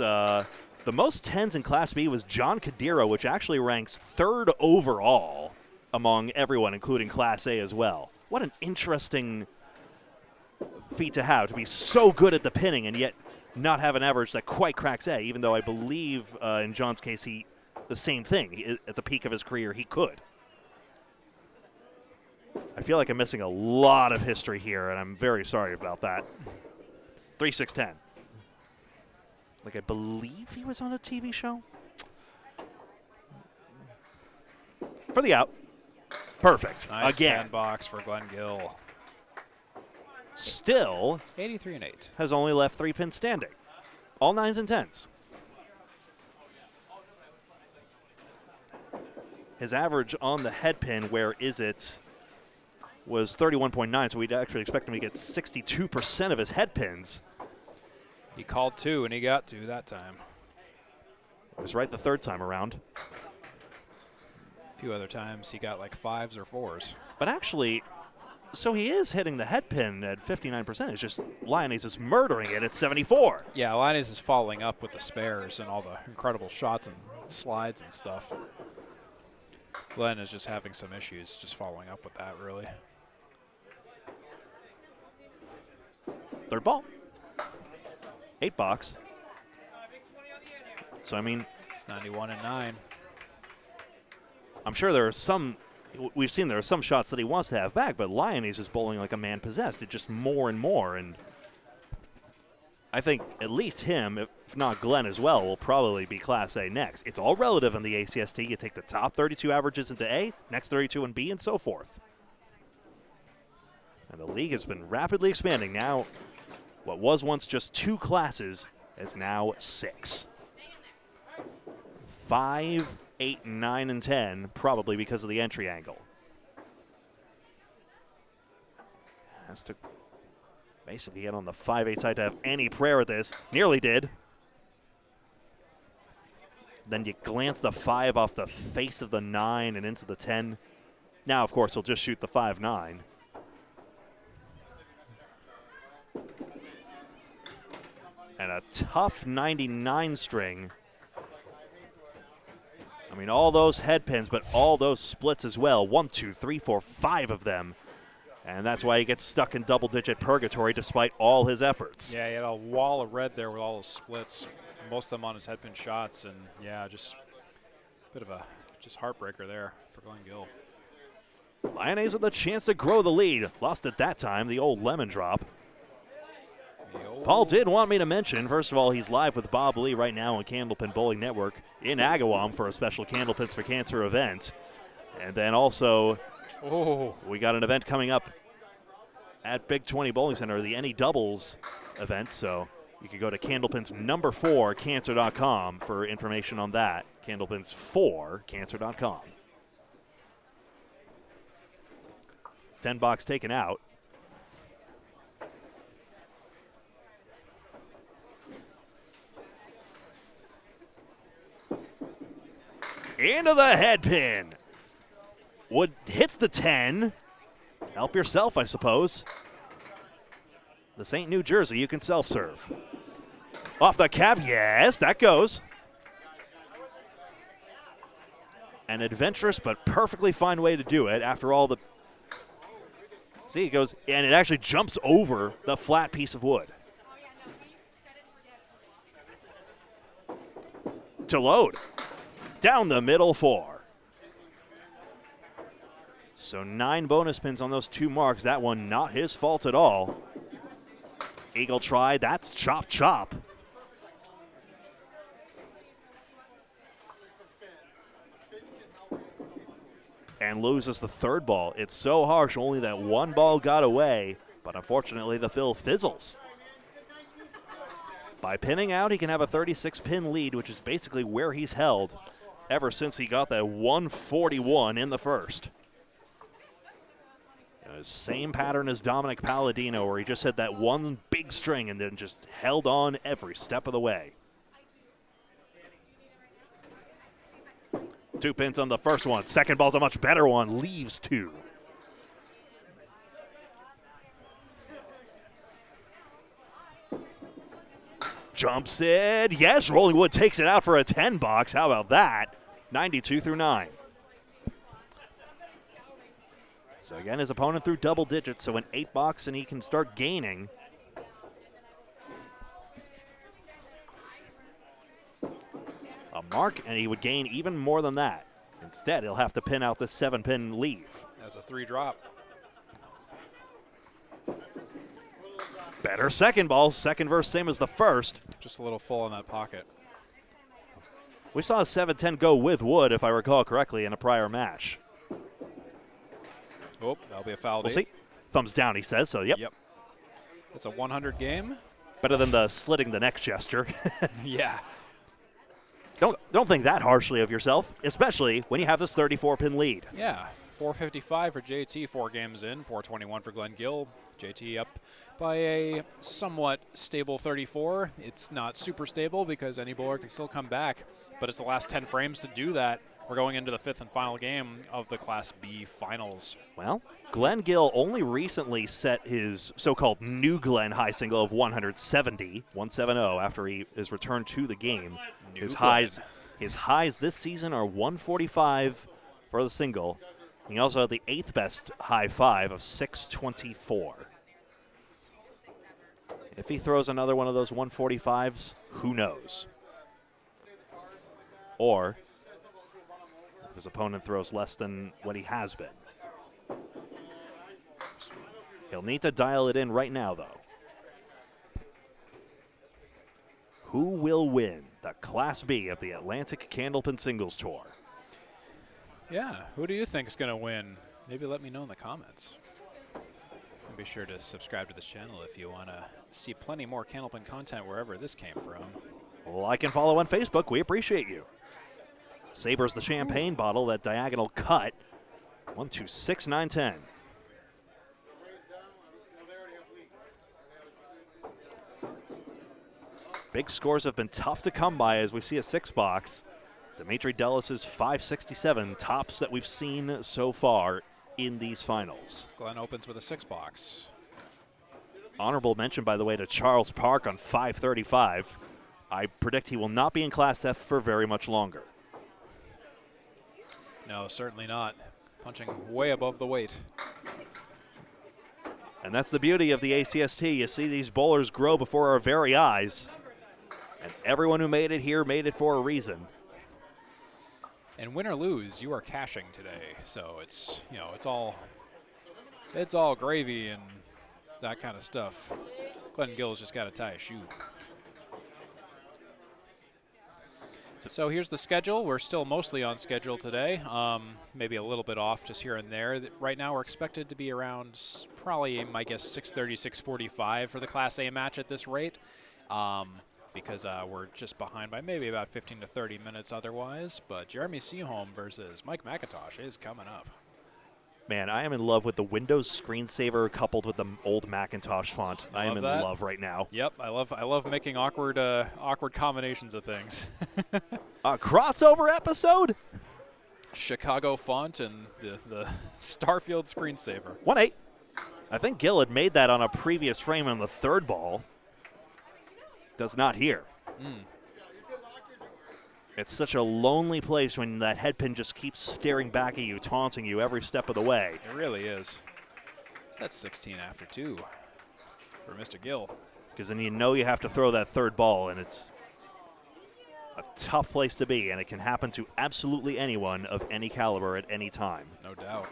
the most 10s in Class B was John Kadira, which actually ranks 3rd overall among everyone, including Class A as well. What an interesting feat to have, to be so good at the pinning and yet not have an average that quite cracks A, even though I believe in John's case, the same thing. At the peak of his career, he could. I feel like I'm missing a lot of history here, and I'm very sorry about that. 3-6-10. Like, I believe he was on a TV show. For the out. Perfect. Nice again. 10 box for Glen Gill. Still 83 and 8. has only left 3 pins standing. All 9s and 10s. His average on the head pin, where is it, was 31.9, so we'd actually expect him to get 62% of his head pins. He called 2, and he got 2 that time. It was right the 3rd time around. A few other times he got like 5s or 4s. But actually, so he is hitting the head pin at 59%. It's just Lyonnais is murdering it at 74. Yeah, Lyonnais is following up with the spares and all the incredible shots and slides and stuff. Glen is just having some issues just following up with that, really. 3rd ball. 8 box. So, I mean, It's 91 and 9. I'm sure there are some, we've seen there are some shots that he wants to have back, but Lyonnais is bowling like a man possessed. It's just more and more, and I think at least him, if not Glen as well, will probably be Class A next. It's all relative in the ACST. You take the top 32 averages into A, next 32 in B, and so forth. And the league has been rapidly expanding. Now, what was once just 2 classes is now 6. 5 8, 9, and 10, probably because of the entry angle. Has to basically get on the 5-8 side to have any prayer at this. Nearly did. Then you glance the 5 off the face of the 9 and into the 10. Now, of course, he'll just shoot the 5-9. And a tough 99 string. I mean, all those head pins, but all those splits as well. 1, 2, 3, 4, 5 of them. And that's why he gets stuck in double-digit purgatory despite all his efforts. Yeah, he had a wall of red there with all those splits, most of them on his head pin shots, and yeah, just a bit of a heartbreaker there for Glen Gill. Lyonnais with a chance to grow the lead. Lost it that time, the old lemon drop. Paul did want me to mention, first of all, he's live with Bob Lee right now on Candlepin Bowling Network in Agawam for a special Candlepins for Cancer event. And then also, we got an event coming up at Big 20 Bowling Center, the Any Doubles event. So you can go to Candlepins #4 cancer.com for information on that. Candlepins 4 cancer.com. 10 box taken out. Into the head pin. Wood hits the 10. Help yourself, I suppose. This ain't New Jersey. You can self-serve. Off the cap. Yes, that goes. An adventurous but perfectly fine way to do it after all the... See, it goes, and it actually jumps over the flat piece of wood. To load. Down the middle 4. So 9 bonus pins on those 2 marks. That one not his fault at all. Eagle try. That's chop chop. And loses the 3rd ball. It's so harsh, only that 1 ball got away, but unfortunately the fill fizzles. By pinning out, he can have a 36-pin lead, which is basically where he's held ever since he got that 141 in the first. Same pattern as Dominic Palladino, where he just had that one big string and then just held on every step of the way. 2 pins on the first one. Second ball's a much better one. Leaves 2. Jumps it. Yes, Rolling Wood takes it out for a 10 box. How about that? 92 through 9. So again, his opponent threw double digits, so an 8 box and he can start gaining. A mark, and he would gain even more than that. Instead, he'll have to pin out this 7-pin leave. That's a 3 drop. Better second ball. Second verse, same as the first. Just a little full in that pocket. We saw a 7-10 go with Wood, if I recall correctly, in a prior match. Oh, that'll be a foul. We'll see. Thumbs down, he says, so yep. Yep. It's a 100 game. Better than the slitting the neck gesture. Yeah. Don't think that harshly of yourself, especially when you have this 34-pin lead. Yeah. 455 for JT, 4 games in, 421 for Glen Gill. JT up by a somewhat stable 34. It's not super stable because any bowler can still come back, but it's the last 10 frames to do that. We're going into the 5th and final game of the Class B Finals. Well, Glen Gill only recently set his so-called new Glen high single of 170 after he is returned to the game. His highs this season are 145 for the single. He also had the 8th best high 5 of 624. If he throws another one of those 145s, who knows? Or if his opponent throws less than what he has been. He'll need to dial it in right now, though. Who will win the Class B of the Atlantic Candlepin Singles Tour? Yeah, who do you think is going to win? Maybe let me know in the comments. And be sure to subscribe to this channel if you want to see plenty more Candlepin content wherever this came from. Like and follow on Facebook. We appreciate you. Sabers the champagne bottle, that diagonal cut. 1, 2, 6, 9, 10. Big scores have been tough to come by as we see a 6-box. Dimitri Delis's 567, tops that we've seen so far in these finals. Glen opens with a 6-box. Honorable mention, by the way, to Charles Park on 535. I predict he will not be in Class F for very much longer. No, certainly not. Punching way above the weight. And that's the beauty of the ACST. You see these bowlers grow before our very eyes. And everyone who made it here made it for a reason. And win or lose, you are cashing today. So it's, you know, it's all gravy and that kind of stuff. Glen Gill's just got to tie a shoe. So here's the schedule. We're still mostly on schedule today. Maybe a little bit off just here and there. Right now we're expected to be around probably, my guess, 6:30, 6:45 for the Class A match at this rate. Because we're just behind by maybe about 15 to 30 minutes otherwise. But Jeremy Seaholm versus Mike McIntosh is coming up. Man, I am in love with the Windows screensaver coupled with the old Macintosh font. I am in love right now. Yep, I love making awkward combinations of things. A crossover episode? Chicago font and the Starfield screensaver. 1-8. I think Gill had made that on a previous frame on the third ball. Does not here. It's such a lonely place when that headpin just keeps staring back at you, taunting you every step of the way. It really is. So that's 16 after 2 for Mr. Gill. Because then you know you have to throw that third ball, and it's a tough place to be, and it can happen to absolutely anyone of any caliber at any time. No doubt.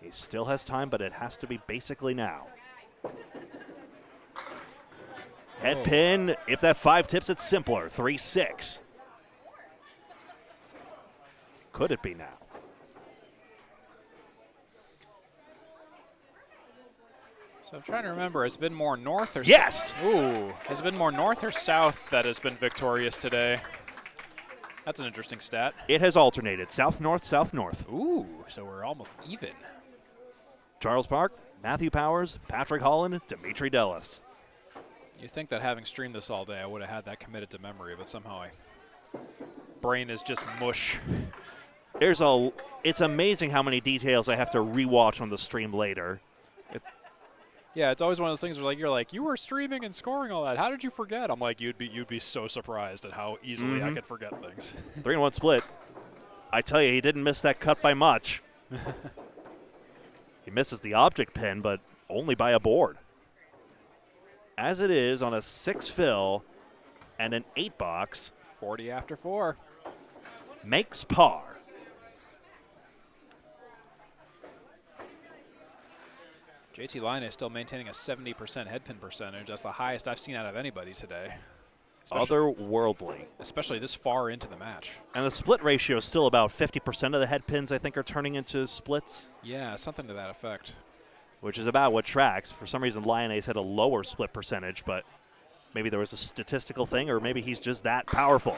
He still has time, but it has to be basically now. Head pin, if that 5 tips, it's simpler. 3-6. Could it be now? So I'm trying to remember, has it been more north or yes? Ooh, has it been more north or south that has been victorious today? That's an interesting stat. It has alternated. South-north, south-north. Ooh, so we're almost even. Charles Park, Matthew Powers, Patrick Holland, Dimitri Delis. You think that having streamed this all day, I would have had that committed to memory, but somehow brain is just mush. It's amazing how many details I have to rewatch on the stream later. Yeah, it's always one of those things where you were streaming and scoring all that. How did you forget? I'm like, you'd be so surprised at how easily I could forget things. 3-1 split. I tell you, he didn't miss that cut by much. He misses the object pin, but only by a board. As it is on a 6 fill and an 8 box. 40 after 4. Makes par. JT Lyonnais still maintaining a 70% headpin percentage. That's the highest I've seen out of anybody today. Otherworldly. Especially this far into the match. And the split ratio is still about 50% of the headpins, I think, are turning into splits. Yeah, something to that effect. Which is about what tracks. For some reason, Lyonnais had a lower split percentage, but maybe there was a statistical thing, or maybe he's just that powerful.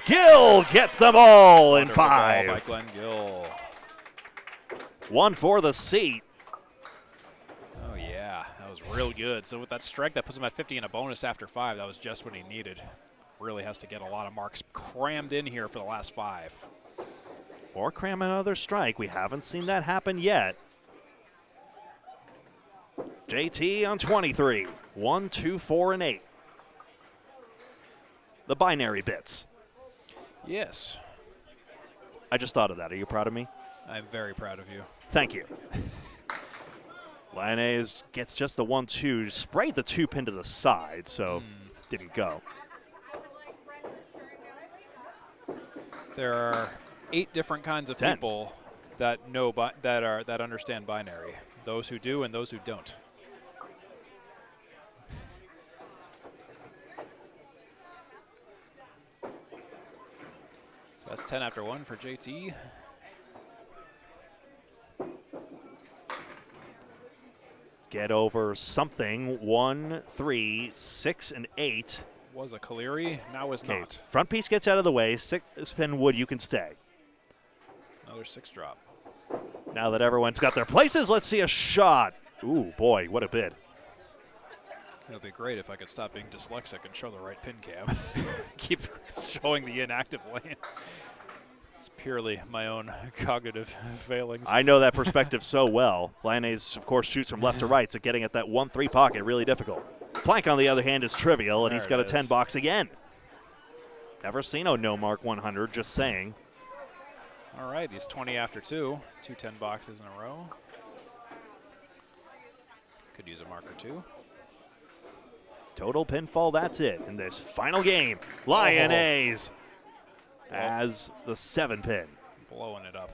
Gill gets them all in 5. Ball by Glen Gill. 1 for the seat. Oh, yeah, that was real good. So with that strike, that puts him at 50 and a bonus after 5. That was just what he needed. Really has to get a lot of marks crammed in here for the last 5. Or cram another strike. We haven't seen that happen yet. JT on 23. 1, 2, 4, and 8. The binary bits. Yes. I just thought of that. Are you proud of me? I'm very proud of you. Thank you. Lyonnais gets just the 1-2. Sprayed the 2 pin to the side, so didn't go. There are 8 different kinds of 10. people that know that understand binary. Those who do and those who don't. So that's 10 after 1 for JT. Get over something. 1, 3, 6, and 8. was a Caleri, now is not. Front piece gets out of the way. 6-pin wood, you can stay. Another 6-drop. Now that everyone's got their places, let's see a shot. Ooh, boy, what a bid. It would be great if I could stop being dyslexic and show the right pin cam. Keep showing the inactive lane. It's purely my own cognitive failings. I know that perspective so well. Lyonnais, of course, shoots from left to right, so getting at that 1-3 pocket, really difficult. Plank, on the other hand, is trivial, and he's got a 10 box again. Never seen a no mark 100, just saying. All right, he's 20 after 2. 2 10 boxes in a row. Could use a mark or 2. Total pinfall, that's it in this final game. Lyonnais as the 7-pin. Blowing it up.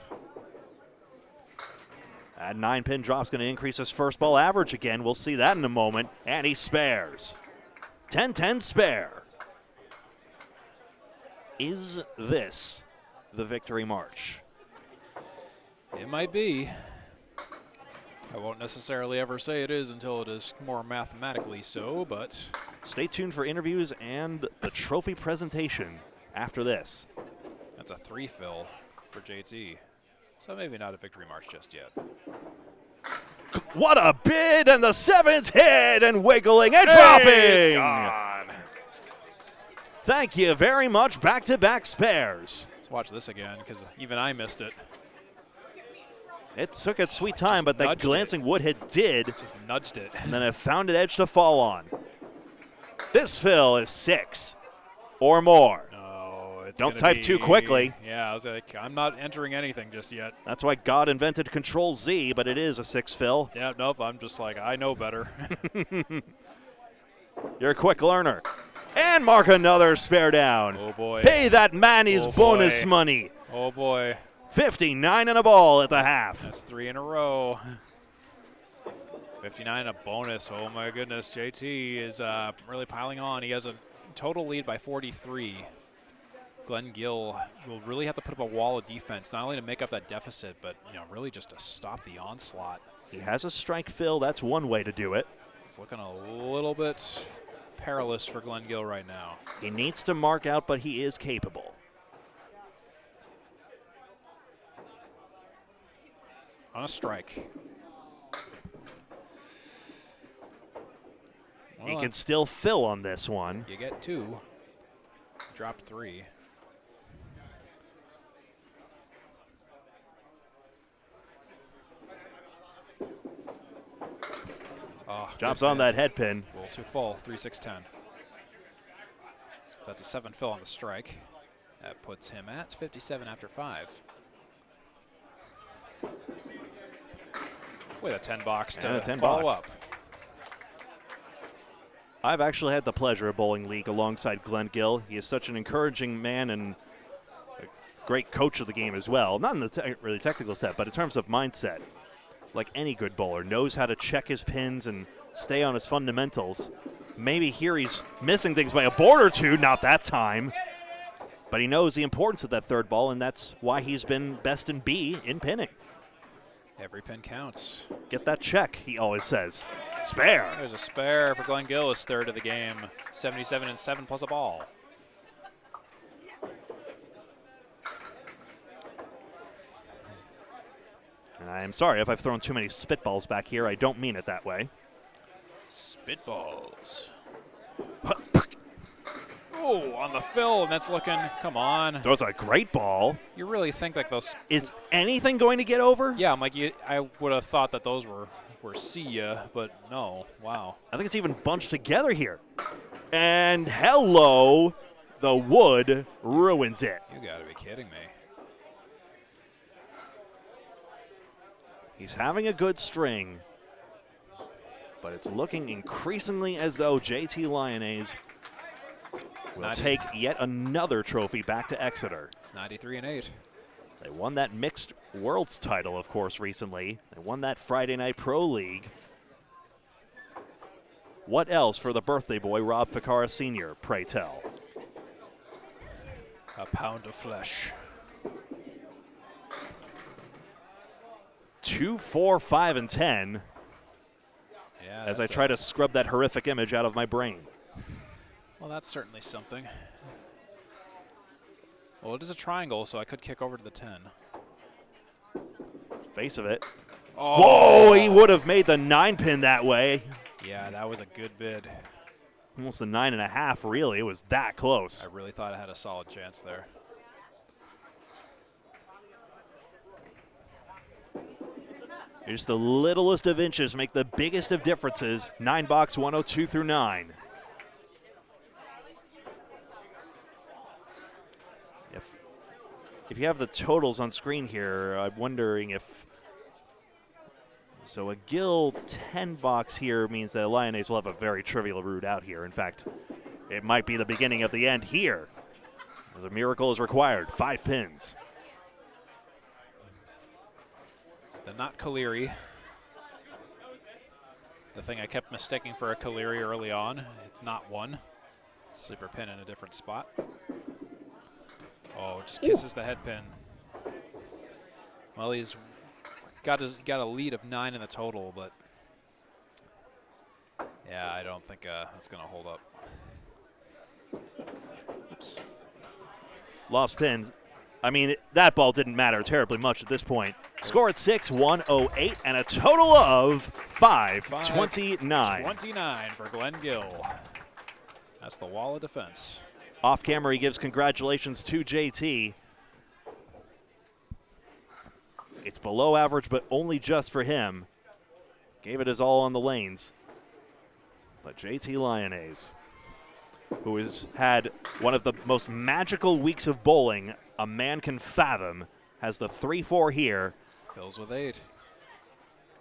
That 9-pin drop's going to increase his first ball average again. We'll see that in a moment. And he spares. 10-10 spare. Is this the victory march? It might be. I won't necessarily ever say it is until it is more mathematically so, but... Stay tuned for interviews and the trophy presentation after this. That's a 3 fill for JT. So maybe not a victory march just yet. What a bid, and the 7's hit and wiggling and dropping. It's gone. Thank you very much. Back-to-back spares. Let's watch this again because even I missed it. It took its sweet time, but that glancing wood hit did. Just nudged it. And then it found an edge to fall on. This fill is 6 or more. No, it's Don't type too quickly. Yeah, I was like, I'm not entering anything just yet. That's why God invented Control-Z, but it is a 6 fill. Yeah, nope, I'm just like, I know better. You're a quick learner. And mark another spare down. Oh, boy. Pay that man his bonus money. Oh, boy. 59 and a ball at the half. That's 3 in a row. 59 and a bonus. Oh, my goodness. JT is really piling on. He has a total lead by 43. Glen Gill will really have to put up a wall of defense, not only to make up that deficit, but really just to stop the onslaught. He has a strike fill. That's one way to do it. It's looking a little bit perilous for Glen Gill right now. He needs to mark out, but he is capable. On a strike. He can still fill on this one. You get 2. Dropped 3. Oh, Drops on that head pin. A little too full. 3 6 10. So that's a 7 fill on the strike. That puts him at 57 after 5. With a 10 box to follow up. I've actually had the pleasure of bowling league alongside Glen Gill. He is such an encouraging man and a great coach of the game as well. Not in the really technical step, but in terms of mindset. Like any good bowler, knows how to check his pins and stay on his fundamentals. Maybe here he's missing things by a board or two, not that time. But he knows the importance of that third ball, and that's why he's been best in B in pinning. Every pin counts. Get that check, he always says. Spare. There's a spare for Glen Gill, his third of the game. 77 and 7 plus a ball. And I am sorry if I've thrown too many spitballs back here. I don't mean it that way. Spitballs. Oh, on the fill, and that's looking, come on. Throws a great ball. You really think like those. Is anything going to get over? Yeah, I'm like, I would have thought that those were see ya, but no, wow. I think it's even bunched together here. And hello, the wood ruins it. You gotta be kidding me. He's having a good string, but it's looking increasingly as though JT Lyonnais will take yet another trophy back to Exeter. It's 93 and 8. They won that mixed worlds title, of course, recently. They won that Friday Night Pro League. What else for the birthday boy, Rob Ficara Sr., pray tell? A pound of flesh. 2, 4, 5, and 10. Yeah, as I try to scrub that horrific image out of my brain. Well, that's certainly something. Well, it is a triangle, so I could kick over to the 10. Face of it. Oh. Whoa, he would have made the 9-pin that way. Yeah, that was a good bid. Almost a 9.5, really. It was that close. I really thought I had a solid chance there. Just the littlest of inches make the biggest of differences. 9-box 102 through 9. If you have the totals on screen here, I'm wondering if... So a Gill 10 box here means that Lyonnais will have a very trivial route out here. In fact, it might be the beginning of the end here, as a miracle is required. 5 pins. The not Caleri. The thing I kept mistaking for a Caleri early on. It's not one. Sleeper pin in a different spot. Oh, just kisses the head pin. Well, he's got a lead of 9 in the total, but yeah, I don't think that's going to hold up. Oops. Lost pins. I mean, that ball didn't matter terribly much at this point. Score at 6, 108, and a total of 529. 29 for Glen Gill. That's the wall of defense. Off camera, he gives congratulations to JT. It's below average, but only just for him. Gave it his all on the lanes. But JT Lyonnais, who has had one of the most magical weeks of bowling a man can fathom, has the 3-4 here. Fills with 8.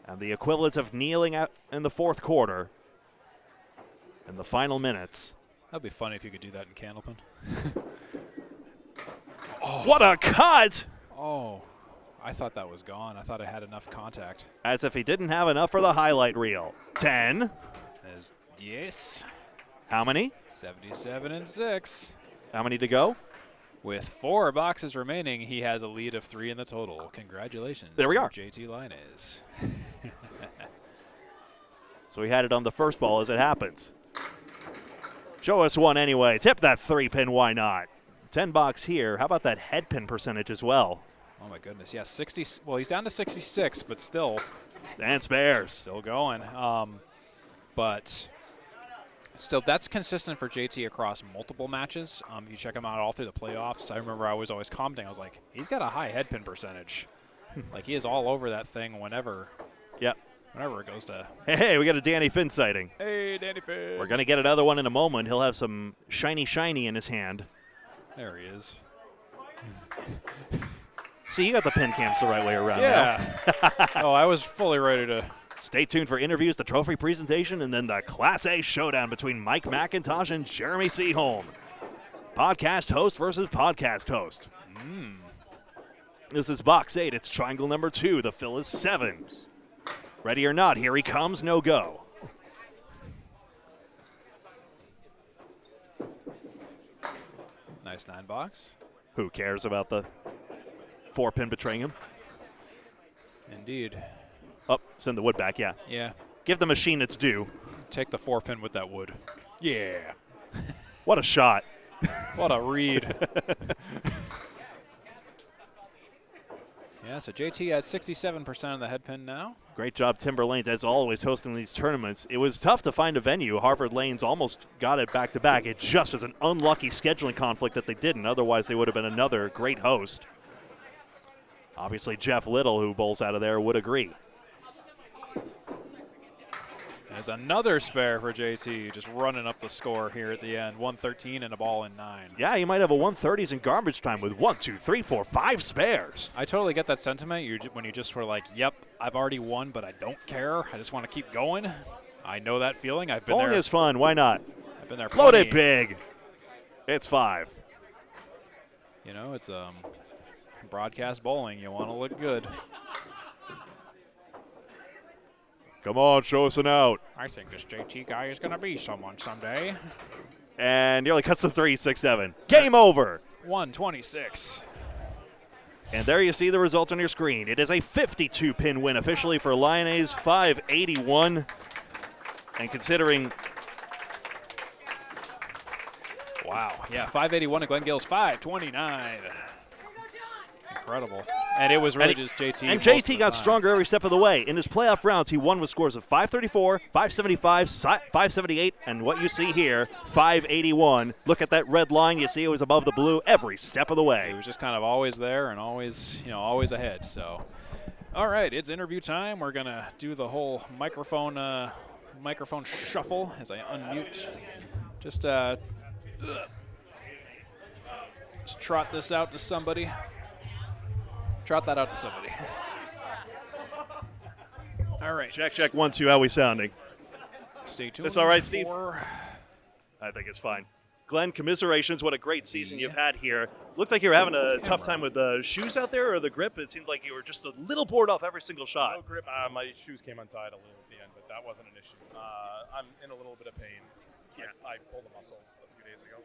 And the equivalent of kneeling out in the 4th quarter in the final minutes. That'd be funny if you could do that in Candlepin. Oh. What a cut! Oh, I thought that was gone. I thought it had enough contact. As if he didn't have enough for the highlight reel. 10. There's yes. How many? 77 and 6. How many to go? With 4 boxes remaining, he has a lead of 3 in the total. Congratulations. There we are. JT Lyonnais. So he had it on the first ball as it happens. Show us one anyway. Tip that 3-pin, why not? 10 box here. How about that head pin percentage as well? Oh my goodness, yeah, 60. Well, he's down to 66, but still. And spares. Still going. But still, that's consistent for JT across multiple matches. You check him out all through the playoffs. I remember I was always commenting. I was like, he's got a high head pin percentage. Like, he is all over that thing whenever. Yep. Whenever it goes to. Hey, we got a Danny Finn sighting. Hey, Danny Finn. We're going to get another one in a moment. He'll have some shiny in his hand. There he is. See, you got the pin cams the right way around yeah. now. Oh, I was fully ready to. Stay tuned for interviews, the trophy presentation, and then the Class A showdown between Mike McIntosh and Jeremy Seaholm. Podcast host versus podcast host. This is box 8. It's triangle number 2. The fill is 7. Ready or not, here he comes, no go. Nice 9 box. Who cares about the 4-pin betraying him? Indeed. Oh, send the wood back, yeah. Yeah. Give the machine its due. Take the 4-pin with that wood. Yeah. What a shot. What a read. Yeah, so JT has 67% of the head pin now. Great job, Timber Lanes, as always, hosting these tournaments. It was tough to find a venue. Harvard Lanes almost got it back-to-back. It just was an unlucky scheduling conflict that they didn't. Otherwise, they would have been another great host. Obviously, Jeff Little, who bowls out of there, would agree. There's another spare for JT, just running up the score here at the end. 113 and a ball in 9. Yeah, you might have a 130s in garbage time with 1, 2, 3, 4, 5 spares. I totally get that sentiment when you just were like, yep, I've already won, but I don't care. I just want to keep going. I know that feeling. I've been Bowling there. is fun. Why not? I've been there Load plenty. it big. It's 5. You know, it's broadcast bowling. You want to look good. Come on, show us an out. I think this JT guy is going to be someone someday. And nearly cuts the 3, 6, 7. Game over. 126. And there you see the result on your screen. It is a 52-pin win officially for Lyonnais 581. And considering Wow. Yeah, 581 to Glen Gill's 529. Incredible. And it was really just JT. And JT got stronger every step of the way. In his playoff rounds, he won with scores of 534, 575, 578, and what you see here, 581. Look at that red line. You see it was above the blue every step of the way. He was just kind of always there and always, always ahead. So, all right, it's interview time. We're going to do the whole microphone shuffle as I unmute. Just trot this out to somebody. Trot that out to somebody. All right. Check, 1, 2. How we sounding? Stay tuned. It's all right, Steve? I think it's fine. Glen, commiserations. What a great season you've had here. Looked like you were having a tough time with the shoes out there or the grip. It seemed like you were just a little bored off every single shot. No grip. My shoes came untied a little at the end, but that wasn't an issue. I'm in a little bit of pain. Yeah. I pulled a muscle a few days ago.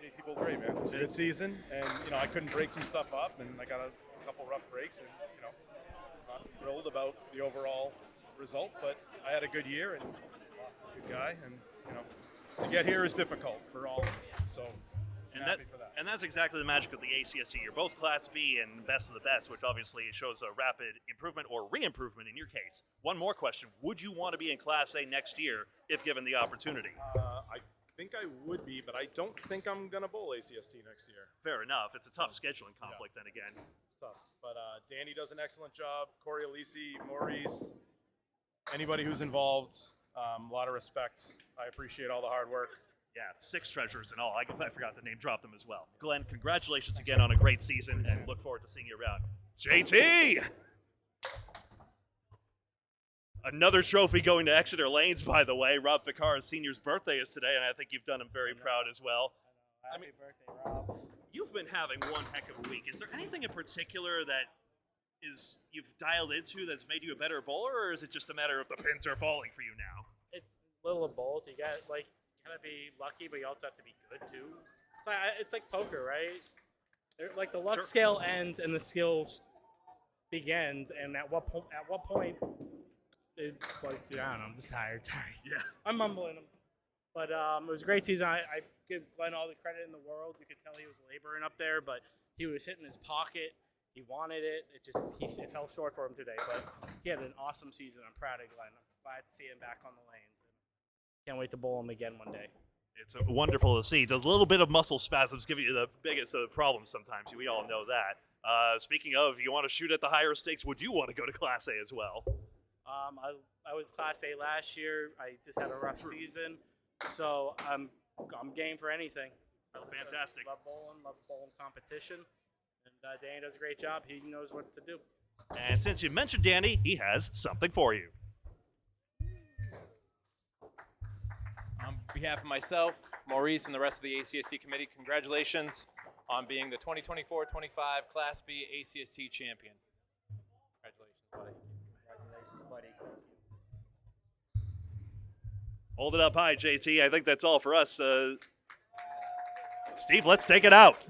He pulled great, man. It was a good season, and I couldn't break some stuff up, and I got a couple rough breaks, and not thrilled about the overall result, but I had a good year and lost a good guy, and to get here is difficult for all of us. So I'm happy for that. And that's exactly the magic of the ACST. You're both Class B and best of the best, which obviously shows a rapid improvement or re-improvement in your case. One more question: would you want to be in Class A next year if given the opportunity? I think I would be, but I don't think I'm going to bowl ACST next year. Fair enough. It's a tough scheduling conflict then again. It's tough. But Danny does an excellent job. Corey Alisi, Maurice, anybody who's involved, a lot of respect. I appreciate all the hard work. Yeah, 6 treasurers in all. I forgot to name drop them as well. Glen, congratulations again on a great season, and look forward to seeing you around. JT! Another trophy going to Exeter Lanes, by the way. Rob Vicar's senior's birthday is today, and I think you've done him very proud as well. Happy birthday, Rob. You've been having one heck of a week. Is there anything in particular that you've dialed into that's made you a better bowler, or is it just a matter of the pins are falling for you now? It's a little of both. You got kind of be lucky, but you also have to be good too. It's like poker, right? Like the luck scale ends and the skills begins, and at what point? I don't know. I'm just tired. Yeah. I'm mumbling. But it was a great season. I give Glen all the credit in the world. You could tell he was laboring up there, but he was hitting his pocket. He wanted it. It fell short for him today. But he had an awesome season. I'm proud of Glen. I'm glad to see him back on the lanes. Can't wait to bowl him again one day. It's wonderful to see. Does a little bit of muscle spasms give you the biggest of the problems sometimes? We all know that. Speaking of, you want to shoot at the higher stakes, would you want to go to Class A as well? I was Class A last year. I just had a rough season, so I'm game for anything. Oh, fantastic. Love bowling competition, and Danny does a great job. He knows what to do. And since you mentioned Danny, he has something for you. On behalf of myself, Maurice, and the rest of the ACST committee, congratulations on being the 2024-25 Class B ACST champion. Congratulations, buddy. Hold it up high, JT. I think that's all for us. Steve, let's take it out.